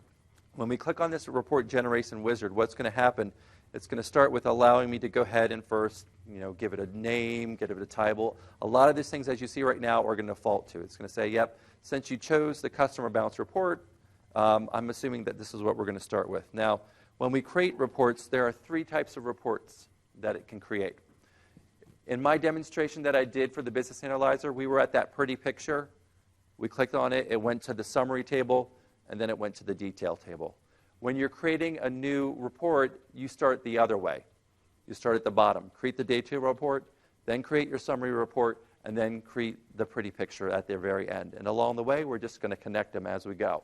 A: When we click on this report generation wizard, what's going to happen, it's going to start with allowing me to go ahead and first, give it a name, give it a title. A lot of these things, as you see right now, are going to default to. It's going to say, yep, since you chose the Customer Balance report, I'm assuming that this is what we're going to start with. Now, when we create reports, there are 3 types of reports that it can create. In my demonstration that I did for the Business Analyzer, we were at that pretty picture. We clicked on it. It went to the summary table, and then it went to the detail table. When you're creating a new report, you start the other way. You start at the bottom. Create the detail report, then create your summary report, and then create the pretty picture at the very end. And along the way, we're just going to connect them as we go.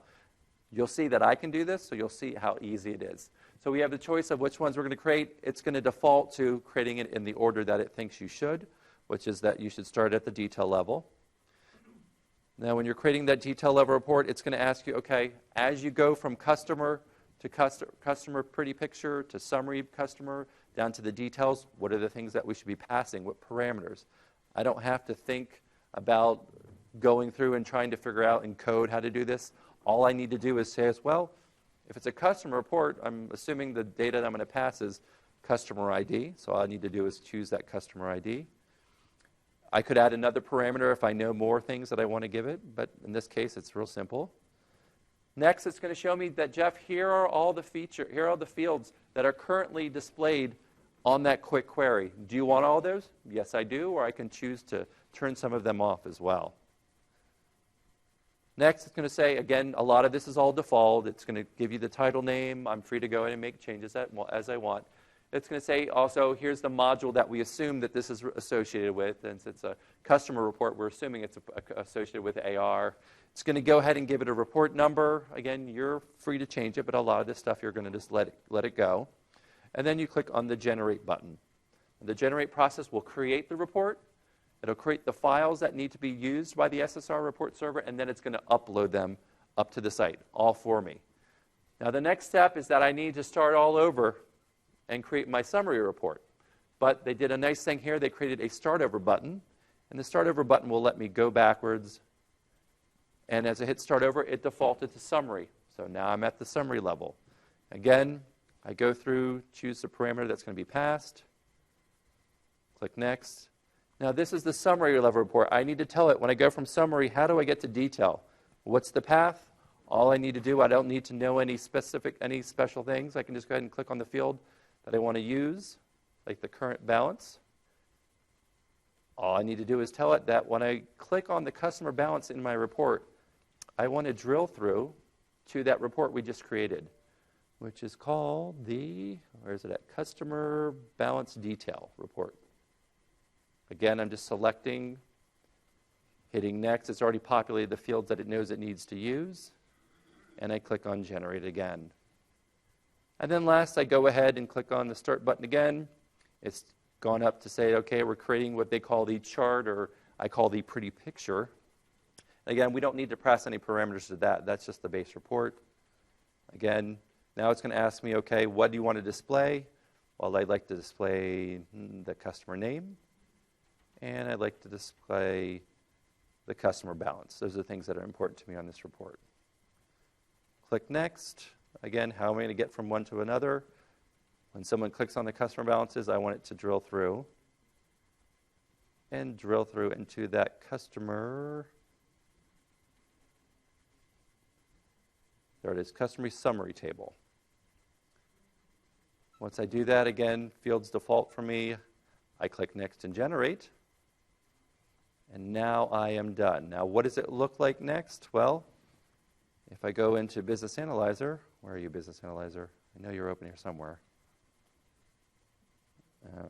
A: You'll see that I can do this, so you'll see how easy it is. So we have the choice of which ones we're going to create. It's going to default to creating it in the order that it thinks you should, which is that you should start at the detail level. Now, when you're creating that detail level report, it's going to ask you, okay, as you go from customer to customer pretty picture to summary customer down to the details, what are the things that we should be passing? What parameters? I don't have to think about going through and trying to figure out in code how to do this. All I need to do is say, well, if it's a customer report, I'm assuming the data that I'm going to pass is customer ID. So all I need to do is choose that customer ID. I could add another parameter if I know more things that I want to give it, but in this case, it's real simple. Next, it's going to show me that, Jeff, here are all the fields that are currently displayed on that quick query. Do you want all those? Yes, I do, or I can choose to turn some of them off as well. Next, it's going to say, again, a lot of this is all default. It's going to give you the title name. I'm free to go in and make changes as I want. It's going to say also, here's the module that we assume that this is associated with. And since it's a customer report, we're assuming it's associated with AR. It's going to go ahead and give it a report number. Again, you're free to change it, but a lot of this stuff you're going to just let it go. And then you click on the Generate button. The Generate process will create the report. It'll create the files that need to be used by the SSR report server, and then it's going to upload them up to the site, all for me. Now, the next step is that I need to start all over and create my summary report. But they did a nice thing here. They created a Start Over button, and the Start Over button will let me go backwards. And as I hit Start Over, it defaulted to Summary. So now I'm at the summary level. Again, I go through, choose the parameter that's going to be passed, click Next. Now, this is the summary level report. I need to tell it, when I go from summary, how do I get to detail? What's the path? All I need to do, I don't need to know any special things. I can just go ahead and click on the field that I want to use, like the current balance. All I need to do is tell it that when I click on the customer balance in my report, I want to drill through to that report we just created, which is called the, where is it at? Customer Balance Detail Report. Again, I'm just selecting, hitting Next. It's already populated the fields that it knows it needs to use. And I click on Generate again. And then last, I go ahead and click on the Start button again. It's gone up to say, okay, we're creating what they call the chart, or I call the pretty picture. Again, we don't need to pass any parameters to that. That's just the base report. Again, now it's going to ask me, okay, what do you want to display? Well, I'd like to display the customer name. And I'd like to display the customer balance. Those are the things that are important to me on this report. Click Next. Again, how am I going to get from one to another? When someone clicks on the customer balances, I want it to drill through. And drill through into that customer. There it is, customer summary table. Once I do that, again, fields default for me. I click Next and Generate. And now I am done. Now, what does it look like next? Well, if I go into Business Analyzer, where are you, Business Analyzer? I know you're open here somewhere.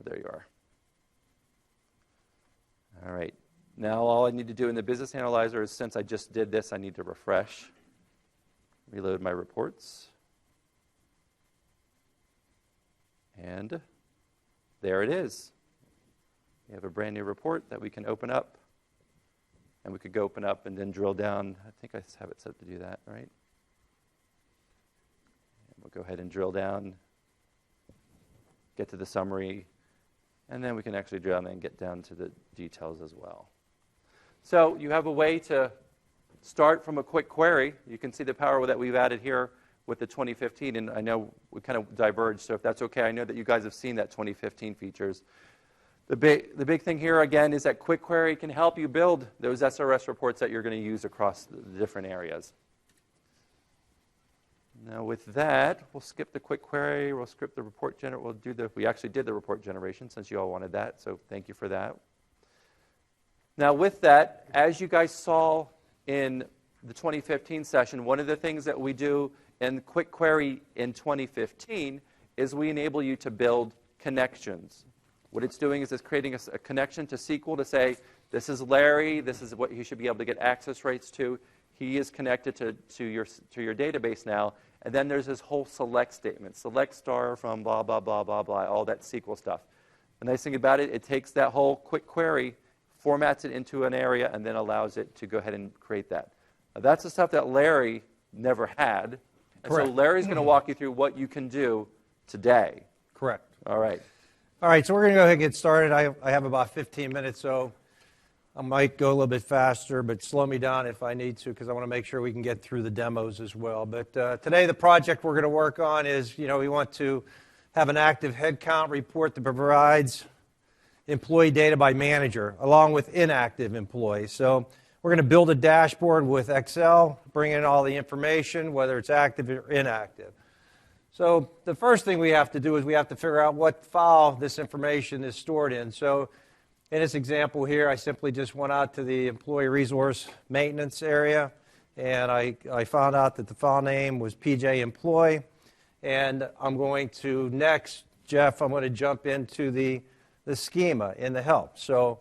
A: There you are. All right. Now, all I need to do in the Business Analyzer is, since I just did this, I need to refresh, reload my reports. And there it is. We have a brand new report that we can open up. And we could go open up and then drill down. I think I have it set to do that, right? And we'll go ahead and drill down, get to the summary, and then we can actually drill down and get down to the details as well. So you have a way to start from a quick query. You can see the power that we've added here with the 2015, and I know we kind of diverged, so if that's okay, I know that you guys have seen that 2015 features. The big thing here, again, is that quick query can help you build those SRS reports that you're going to use across the different areas. Now, with that, we'll skip the quick query. We'll skip the report we actually did the report generation since you all wanted that, so thank you for that. Now, with that, as you guys saw in the 2015 session, one of the things that we do in quick query in 2015 is we enable you to build connections. What it's doing is it's creating a connection to SQL to say, this is Larry, this is what he should be able to get access rights to. He is connected to your database now. And then there's this whole select statement. Select star from blah, blah, blah, blah, blah, all that SQL stuff. The nice thing about it, it takes that whole quick query, formats it into an area, and then allows it to go ahead and create that. That's the stuff that Larry never had. And so
B: Correct.
A: Larry's going to walk you through what you can do today.
B: Correct.
A: All right.
B: All right, so we're going to go ahead and get started. I have about 15 minutes, so I might go a little bit faster, but slow me down if I need to, because I want to make sure we can get through the demos as well. But today the project we're going to work on is, we want to have an active headcount report that provides employee data by manager, along with inactive employees. So we're going to build a dashboard with Excel, bring in all the information, whether it's active or inactive. So the first thing we have to do is we have to figure out what file this information is stored in. So in this example here, I simply just went out to the employee resource maintenance area, and I found out that the file name was PJ Employee. And I'm going to next, Jeff, I'm going to jump into the schema in the help. So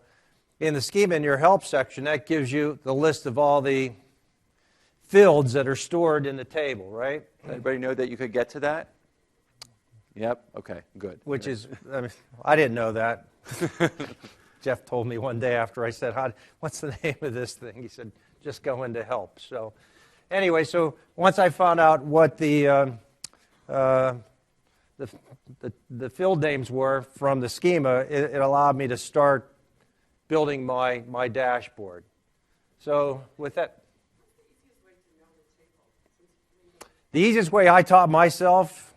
B: in the schema in your help section, that gives you the list of all the fields that are stored in the table, right?
A: Everybody know that you could get to that? Yep. Okay, good.
B: Which is, I didn't know that. Jeff told me one day after I said, what's the name of this thing? He said, just go into help. So anyway, so once I found out what the field names were from the schema, it allowed me to start building my dashboard. So with that, the easiest way I taught myself,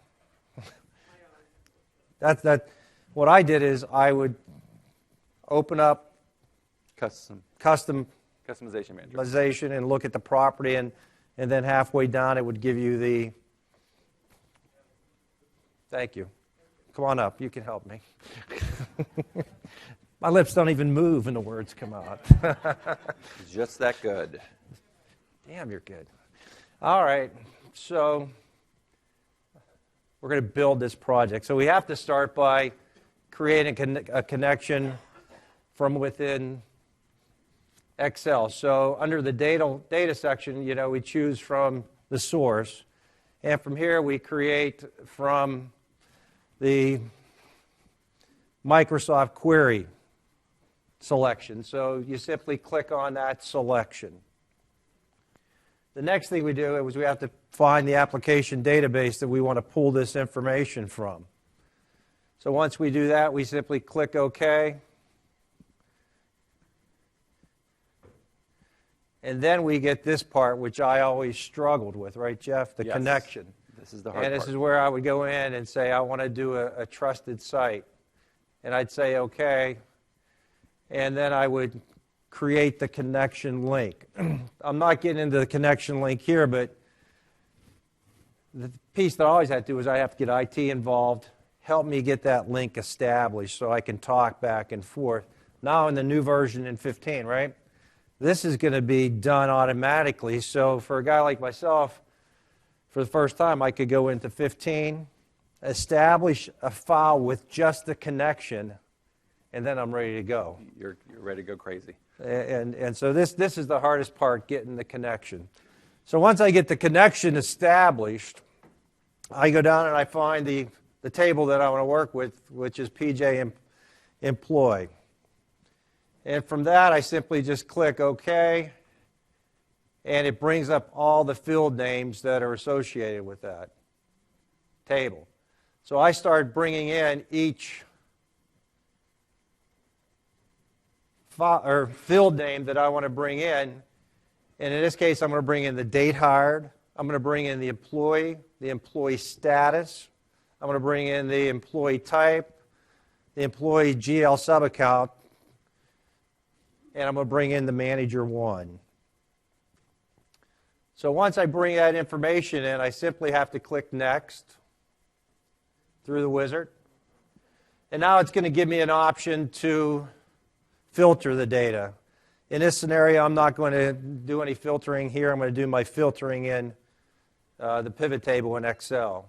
B: what I did is I would open up
A: Customization manager.
B: customization and look at the property, and then halfway down it would give you the, thank you. Come on up, you can help me. My lips don't even move and the words come out.
A: Just that good.
B: Damn, you're good. All right, so we're going to build this project. So we have to start by creating a connection from within Excel. So under the data section, we choose from the source. And from here, we create from the Microsoft Query selection. So you simply click on that selection. The next thing we do is we have to find the application database that we want to pull this information from. So once we do that, we simply click OK. And then we get this part, which I always struggled with, right, Jeff? The connection.
A: This is the hard part.
B: And this is where I would go in and say, I want to do a trusted site. And I'd say, OK. And then I would create the connection link. I'm not getting into the connection link here, but the piece that I always had to do is I have to get IT involved, help me get that link established so I can talk back and forth. Now in the new version in 15, right? This is going to be done automatically. So for a guy like myself, for the first time, I could go into 15, establish a file with just the connection, and then I'm ready to go.
A: You're ready to go crazy.
B: And so this is the hardest part, getting the connection. So once I get the connection established, I go down and I find the table that I want to work with, which is PJ Employee. And from that, I simply just click OK, and it brings up all the field names that are associated with that table. So I start bringing in each field name that I want to bring in. And in this case, I'm going to bring in the date hired. I'm going to bring in the employee status. I'm going to bring in the employee type, the employee GL subaccount, and I'm going to bring in the manager one. So once I bring that information in, I simply have to click Next through the wizard. And now it's going to give me an option to filter the data. In this scenario, I'm not going to do any filtering here. I'm going to do my filtering in the pivot table in Excel.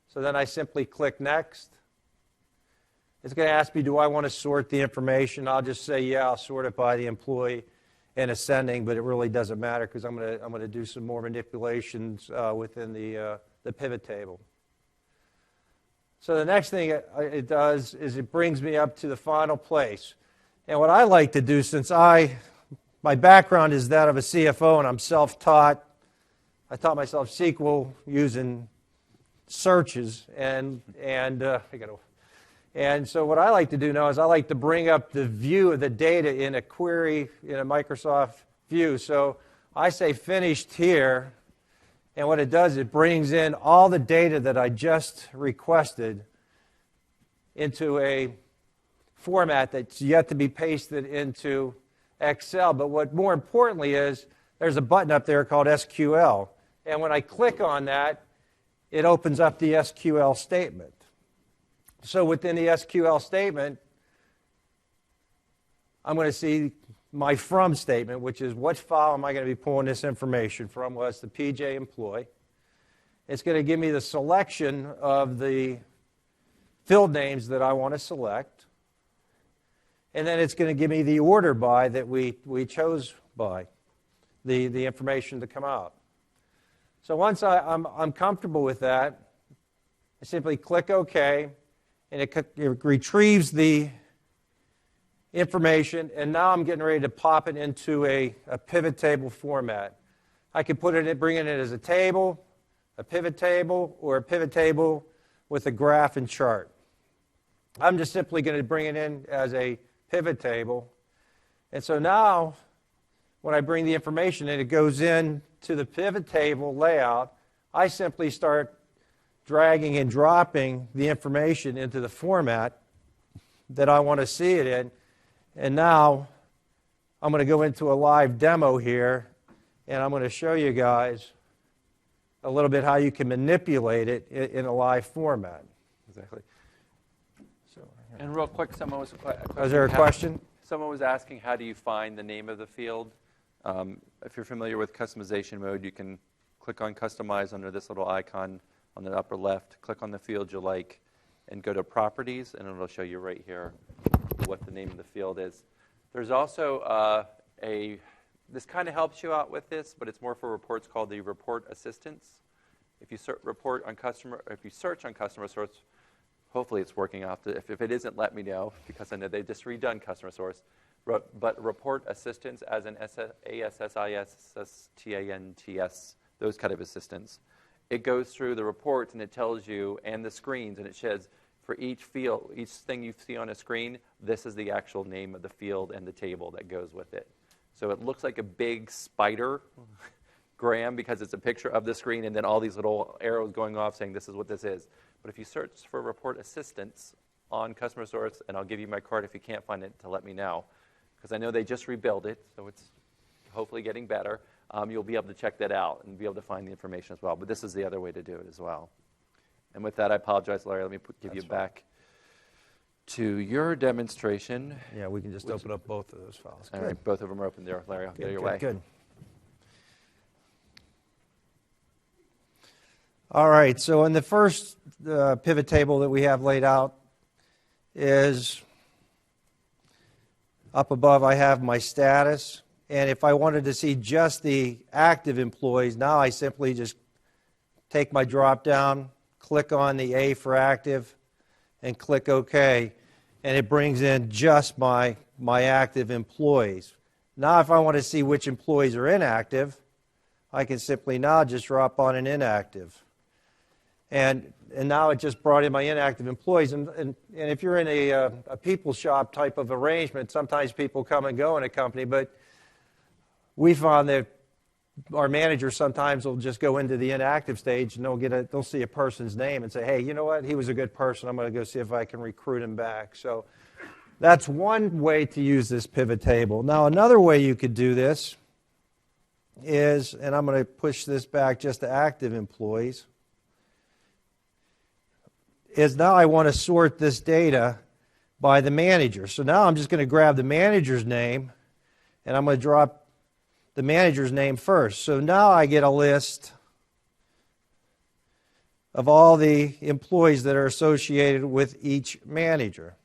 B: So then I simply click Next. It's going to ask me, do I want to sort the information? I'll just say, yeah, I'll sort it by the employee in ascending, but it really doesn't matter because I'm going to do some more manipulations within the pivot table. So the next thing it does is it brings me up to the final place. And what I like to do, since my background is that of a CFO and I'm self-taught, I taught myself SQL using searches, and so what I like to do now is I like to bring up the view of the data in a query in a Microsoft view. So I say finished here, and what it does, it brings in all the data that I just requested into a format that's yet to be pasted into Excel. But what more importantly is there's a button up there called SQL. And when I click on that, it opens up the SQL statement. So within the SQL statement, I'm going to see my from statement, which is what file am I going to be pulling this information from? Well, it's the PJ employee. It's going to give me the selection of the field names that I want to select. And then it's going to give me the order by that we chose by, the information to come out. So once I'm comfortable with that, I simply click OK, and it retrieves the information, and now I'm getting ready to pop it into a pivot table format. I can bring it in as a table, a pivot table, or a pivot table with a graph and chart. I'm just simply going to bring it in as a pivot table. And so now, when I bring the information in, it goes in to the pivot table layout. I simply start dragging and dropping the information into the format that I want to see it in. And now I'm going to go into a live demo here, and I'm going to show you guys a little bit how you can manipulate it in a live format.
A: Exactly. And real quick, someone was...
B: Is there a question?
A: Someone was asking, how do you find the name of the field? If you're familiar with customization mode, you can click on Customize under this little icon on the upper left, click on the field you like, and go to Properties, and it'll show you right here what the name of the field is. There's also this kind of helps you out with this, but it's more for reports called the Report Assistance. If you search on customer source, hopefully it's working out. If it isn't, let me know, because I know they've just redone customer source. But Report Assistance, as in ASSISTANTS, those kind of assistants. It goes through the reports and it tells you, and the screens, and it says for each field, each thing you see on a screen, this is the actual name of the field and the table that goes with it. So it looks like a big spider gram because it's a picture of the screen and then all these little arrows going off saying this is what this is. But if you search for Report Assistance on Customer Source, and I'll give you my card if you can't find it to let me know, because I know they just rebuilt it, so it's hopefully getting better. You'll be able to check that out and be able to find the information as well. But this is the other way to do it as well. And with that, I apologize, Larry. Let me give you back to your demonstration.
B: Yeah, we can just open up both of those files.
A: All right, both of them are open there, Larry. I'll get your way.
B: Good. All right, so in the first pivot table that we have laid out is up above I have my status. And if I wanted to see just the active employees, now I simply just take my drop down, click on the A for active, and click OK. And it brings in just my active employees. Now if I want to see which employees are inactive, I can simply now just drop on an inactive. And now it just brought in my inactive employees. And if you're in a people shop type of arrangement, sometimes people come and go in a company, but we found that our managers sometimes will just go into the inactive stage and they'll see a person's name and say, hey, you know what, he was a good person, I'm going to go see if I can recruit him back. So that's one way to use this pivot table. Now another way you could do this is, and I'm going to push this back just to active employees, is now I want to sort this data by the manager. So now I'm just going to grab the manager's name and I'm going to drop the manager's name first. So now I get a list of all the employees that are associated with each manager.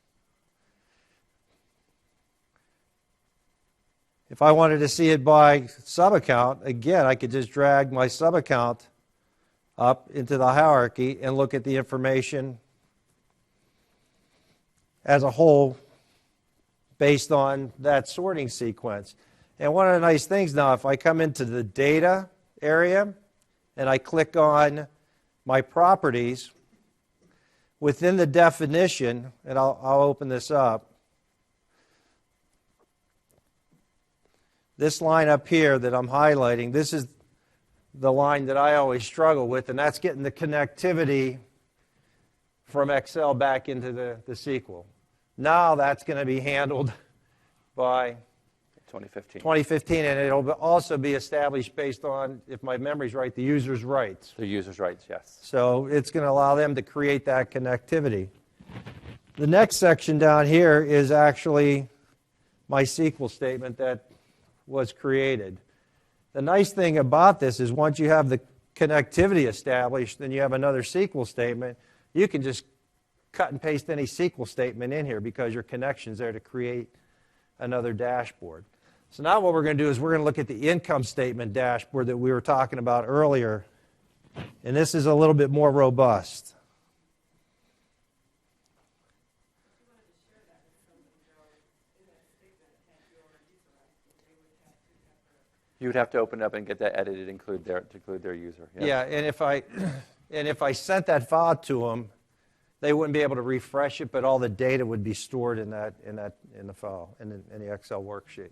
B: If I wanted to see it by sub-account, again, I could just drag my sub-account up into the hierarchy and look at the information as a whole based on that sorting sequence. And one of the nice things now, if I come into the data area and I click on my properties, within the definition, and I'll open this up, this line up here that I'm highlighting, this is the line that I always struggle with, and that's getting the connectivity from Excel back into the SQL. Now that's going to be handled by 2015, and it'll also be established based on, if my memory's right, the user's rights.
A: The user's rights, yes.
B: So it's going to allow them to create that connectivity. The next section down here is actually my SQL statement that was created. The nice thing about this is once you have the connectivity established, then you have another SQL statement. You can just cut and paste any SQL statement in here because your connection's there to create another dashboard. So now what we're going to do is we're going to look at the income statement dashboard that we were talking about earlier. And this is a little bit more robust.
A: You would have to open it up and get that edited to include their user.
B: Yeah, and if I sent that file to them, they wouldn't be able to refresh it, but all the data would be stored in the file in the Excel worksheet.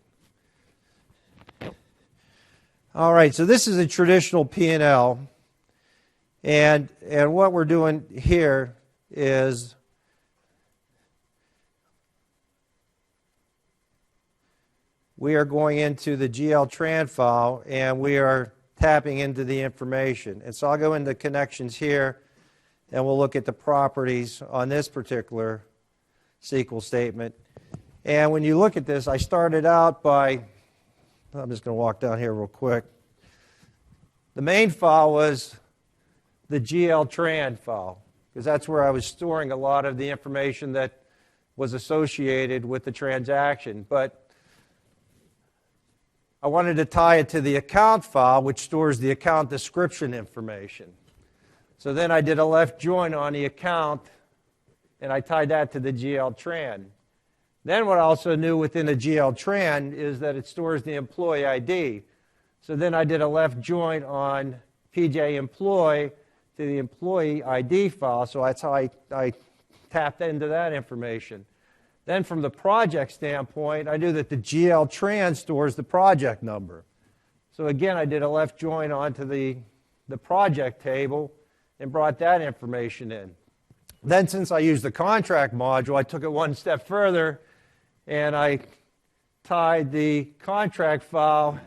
B: All right, so this is a traditional P&L, and what we're doing here is we are going into the GL_tran file, and we are tapping into the information. And so I'll go into connections here, and we'll look at the properties on this particular SQL statement. And when you look at this, I started out by, I'm just going to walk down here real quick. The main file was the GL_tran file, because that's where I was storing a lot of the information that was associated with the transaction. But I wanted to tie it to the account file, which stores the account description information. So then I did a left join on the account, and I tied that to the GL_tran. Then what I also knew within the GL_tran is that it stores the employee ID. So then I did a left join on PJ employee to the employee ID file, so that's how I tapped into that information. Then from the project standpoint, I knew that the GL_tran stores the project number. So again, I did a left join onto the project table and brought that information in. Then since I used the contract module, I took it one step further, and I tied the contract file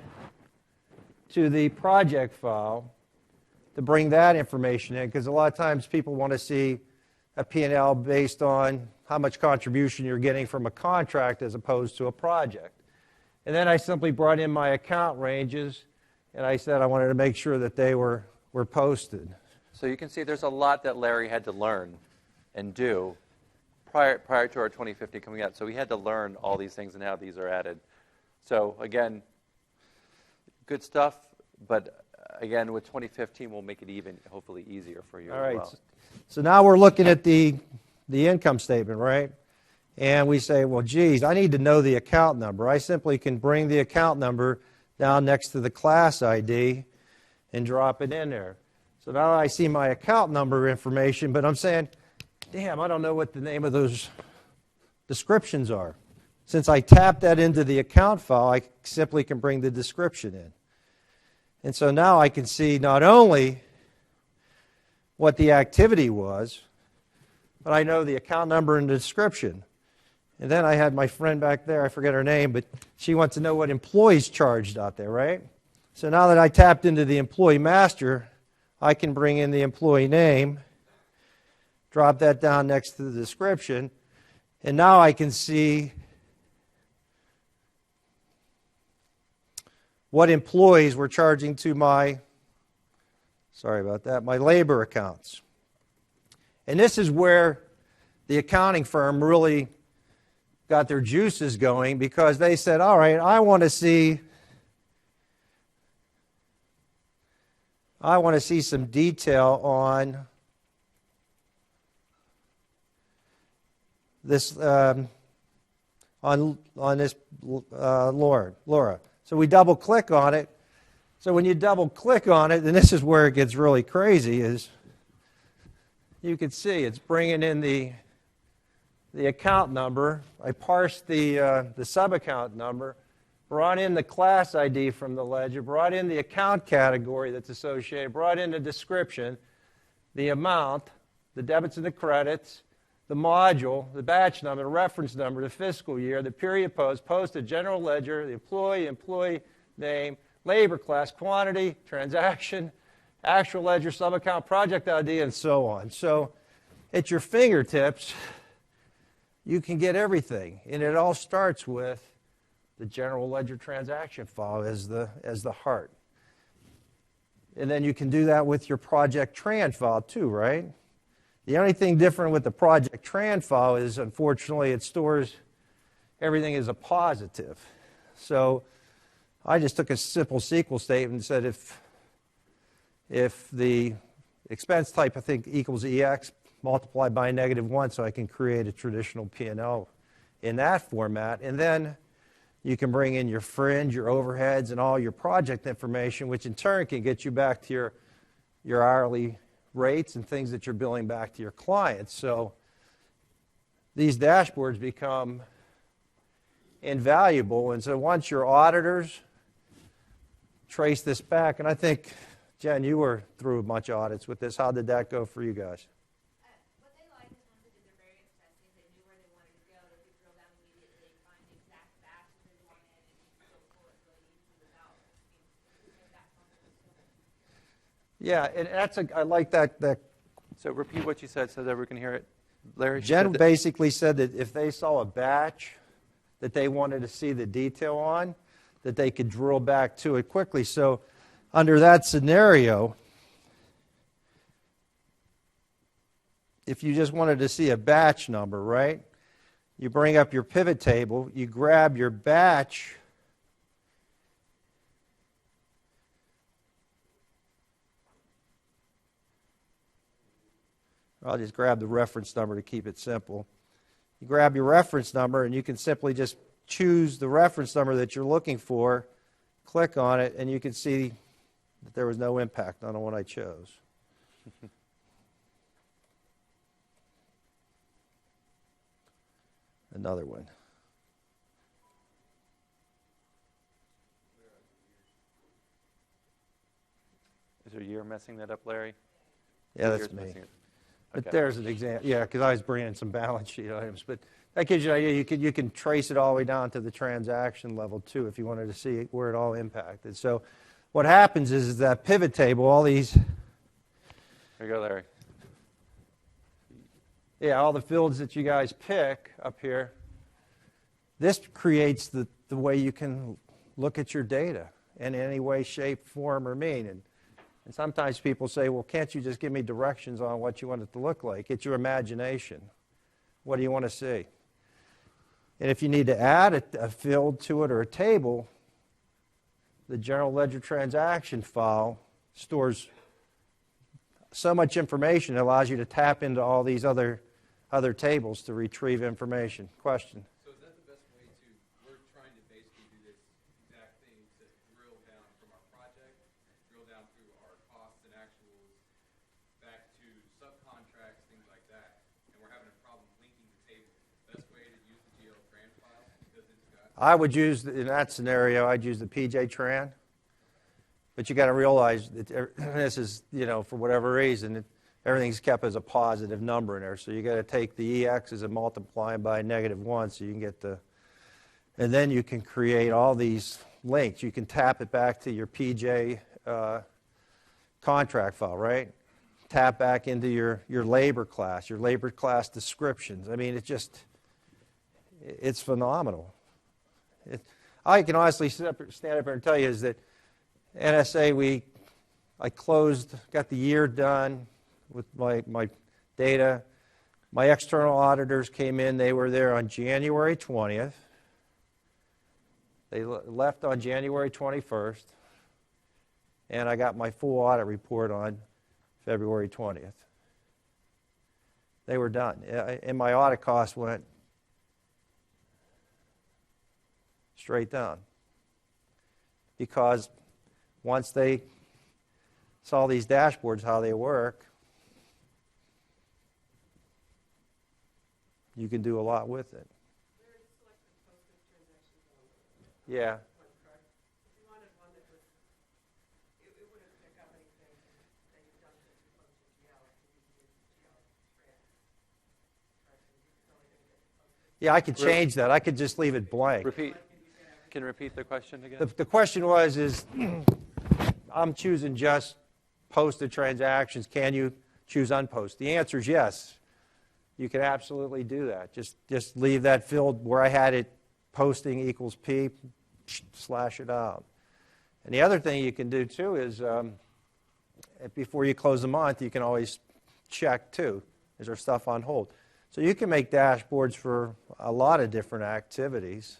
B: to the project file to bring that information in, because a lot of times people want to see a P&L based on how much contribution you're getting from a contract as opposed to a project. And then I simply brought in my account ranges, and I said I wanted to make sure that they were posted.
A: So you can see there's a lot that Larry had to learn and do prior to our 2050 coming out. So we had to learn all these things and how these are added. So again, good stuff, but again, with 2015, we'll make it even, hopefully, easier for you
B: All
A: as
B: right.
A: well.
B: So now we're looking at the income statement, right? And we say, well, geez, I need to know the account number. I simply can bring the account number down next to the class ID and drop it in there. So now I see my account number information, but I'm saying, damn, I don't know what the name of those descriptions are. Since I tapped that into the account file, I simply can bring the description in. And so now I can see not only what the activity was, but I know the account number and the description. And then I had my friend back there, I forget her name, but she wants to know what employees charged out there, right? So now that I tapped into the employee master, I can bring in the employee name, drop that down next to the description, and now I can see what employees were charging to my, sorry about that, my labor accounts. And this is where the accounting firm really got their juices going, because they said, all right, I want to see some detail on this on this Laura. So we double click on it. So when you double click on it, and this is where it gets really crazy, is you can see it's bringing in the account number. I parsed the sub-account number, brought in the class ID from the ledger, brought in the account category that's associated, brought in the description, the amount, the debits and the credits, the module, the batch number, the reference number, the fiscal year, the period posted, general ledger, the employee name, labor class, quantity, transaction, actual ledger, sub-account, project ID, and so on. So at your fingertips, you can get everything. And it all starts with the general ledger transaction file as the heart. And then you can do that with your project tran file too, right? The only thing different with the project tran file is, unfortunately, it stores everything as a positive. So I just took a simple SQL statement and said if the expense type, I think, equals EX multiplied by -1, so I can create a traditional P&L in that format. And then you can bring in your fringe, your overheads, and all your project information, which in turn can get you back to your hourly rates and things that you're billing back to your clients. So these dashboards become invaluable. And so once your auditors trace this back, and I think, Jen, you were through a bunch of audits with this. How did that go for you guys?
E: What they like is once they did their variance testing, they knew where they wanted to go. They could drill down immediately, find the exact batch that they wanted, and go pull it really easily without that function.
B: Yeah, and I like that.
A: So repeat what you said so that we can hear it. Larry?
B: Jen basically said that if they saw a batch that they wanted to see the detail on, that they could drill back to it quickly. So under that scenario, if you just wanted to see a batch number, right, you bring up your pivot table, you grab your batch, I'll just grab the reference number to keep it simple. You grab your reference number, and you can simply just choose the reference number that you're looking for, click on it, and you can see that there was no impact on the one I chose. Another one.
A: Is there a year messing that up, Larry?
B: Yeah,
A: Year's
B: that's me.
A: messing it.
B: But
A: Okay.
B: there's an example. Yeah, because I was bringing in some balance sheet items. But that gives you an idea. You can trace it all the way down to the transaction level, too, if you wanted to see where it all impacted. So what happens is that pivot table, all these,
A: There you go, Larry.
B: all the fields that you guys pick up here, this creates the way you can look at your data in any way, shape, form, or mean. And sometimes people say, well, can't you just give me directions on what you want it to look like? It's your imagination. What do you want to see? And if you need to add a field to it or a table, the general ledger transaction file stores so much information it allows you to tap into all these other tables to retrieve information. Question?
F: So is that the best way to, we're trying to basically do this exact thing to drill down from our project, drill down through our costs and actuals, back to subcontracts, things like that, and we're having a problem linking the table. Best way to use the GL tran file because it's got...
B: I would use, in that scenario, I'd use the PJ Tran. But you got to realize that this is, for whatever reason, everything's kept as a positive number in there. So you got to take the EXs and multiply them by -1 so you can get and then you can create all these links. You can tap it back to your PJ contract file, right? Tap back into your labor class descriptions. I mean, it's phenomenal. I can honestly stand up here and tell you is that NSA, I got the year done with my data. My external auditors came in. They were there on January 20th. They left on January 21st. And I got my full audit report on February 20th. They were done. And my audit costs went straight down. Because once they saw these dashboards, how they work, you can do a lot with it. Yeah.
D: If you wanted one that was, it wouldn't pick up anything that you've done since you posted GL, if you could use GL trans. It's only going to get posted.
B: Yeah, I could change that. I could just leave it blank.
A: Repeat. Can you repeat the question again?
B: The question is I'm choosing just posted transactions. Can you choose unposted? The answer is yes. You can absolutely do that. Just leave that field where I had it posting equals P, slash it out. And the other thing you can do too is before you close the month, you can always check too. Is there stuff on hold? So you can make dashboards for a lot of different activities.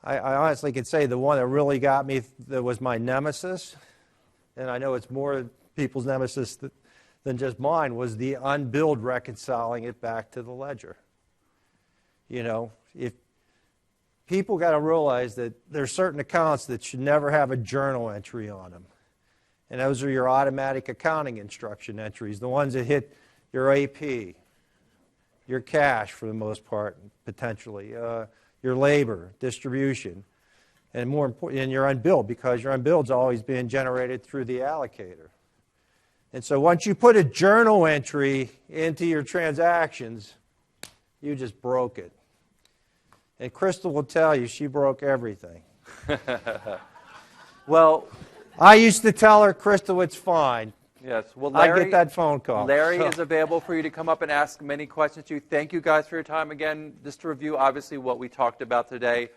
B: I honestly could say the one that really got me, that was my nemesis, and I know it's more people's nemesis than just mine, was the unbilled reconciling it back to the ledger. You know, if people got to realize that there's certain accounts that should never have a journal entry on them. And those are your automatic accounting instruction entries, the ones that hit your AP, your cash for the most part, potentially, your labor, distribution, and more important, and your unbilled, because your unbilled is always being generated through the allocator. And so once you put a journal entry into your transactions, you just broke it. And Crystal will tell you she broke everything.
A: Well,
B: I used to tell her, Crystal, it's fine.
A: yes. Well,
B: I
A: Larry,
B: get that phone call.
A: Larry
B: So-
A: is available for you to come up and ask many questions to you. Thank you guys for your time again. Just to review, obviously, what we talked about today.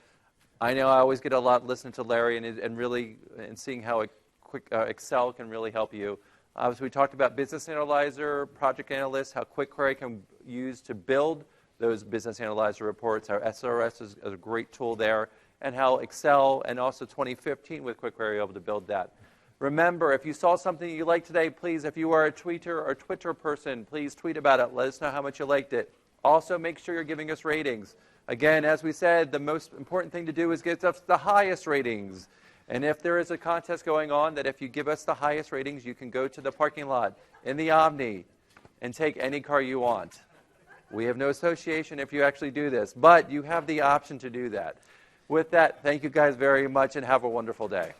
A: I know I always get a lot listening to Larry and really seeing how Excel can really help you. Obviously, we talked about Business Analyzer, Project Analyst, how Quick Query can use to build those Business Analyzer reports. Our SRS is a great tool there, and how Excel and also 2015 with Quick Query are able to build that. Remember, if you saw something you liked today, please, if you are a tweeter or Twitter person, please tweet about it. Let us know how much you liked it. Also, make sure you're giving us ratings. Again, as we said, the most important thing to do is get us the highest ratings. And if there is a contest going on, that if you give us the highest ratings, you can go to the parking lot in the Omni and take any car you want. We have no association if you actually do this, but you have the option to do that. With that, thank you guys very much and have a wonderful day.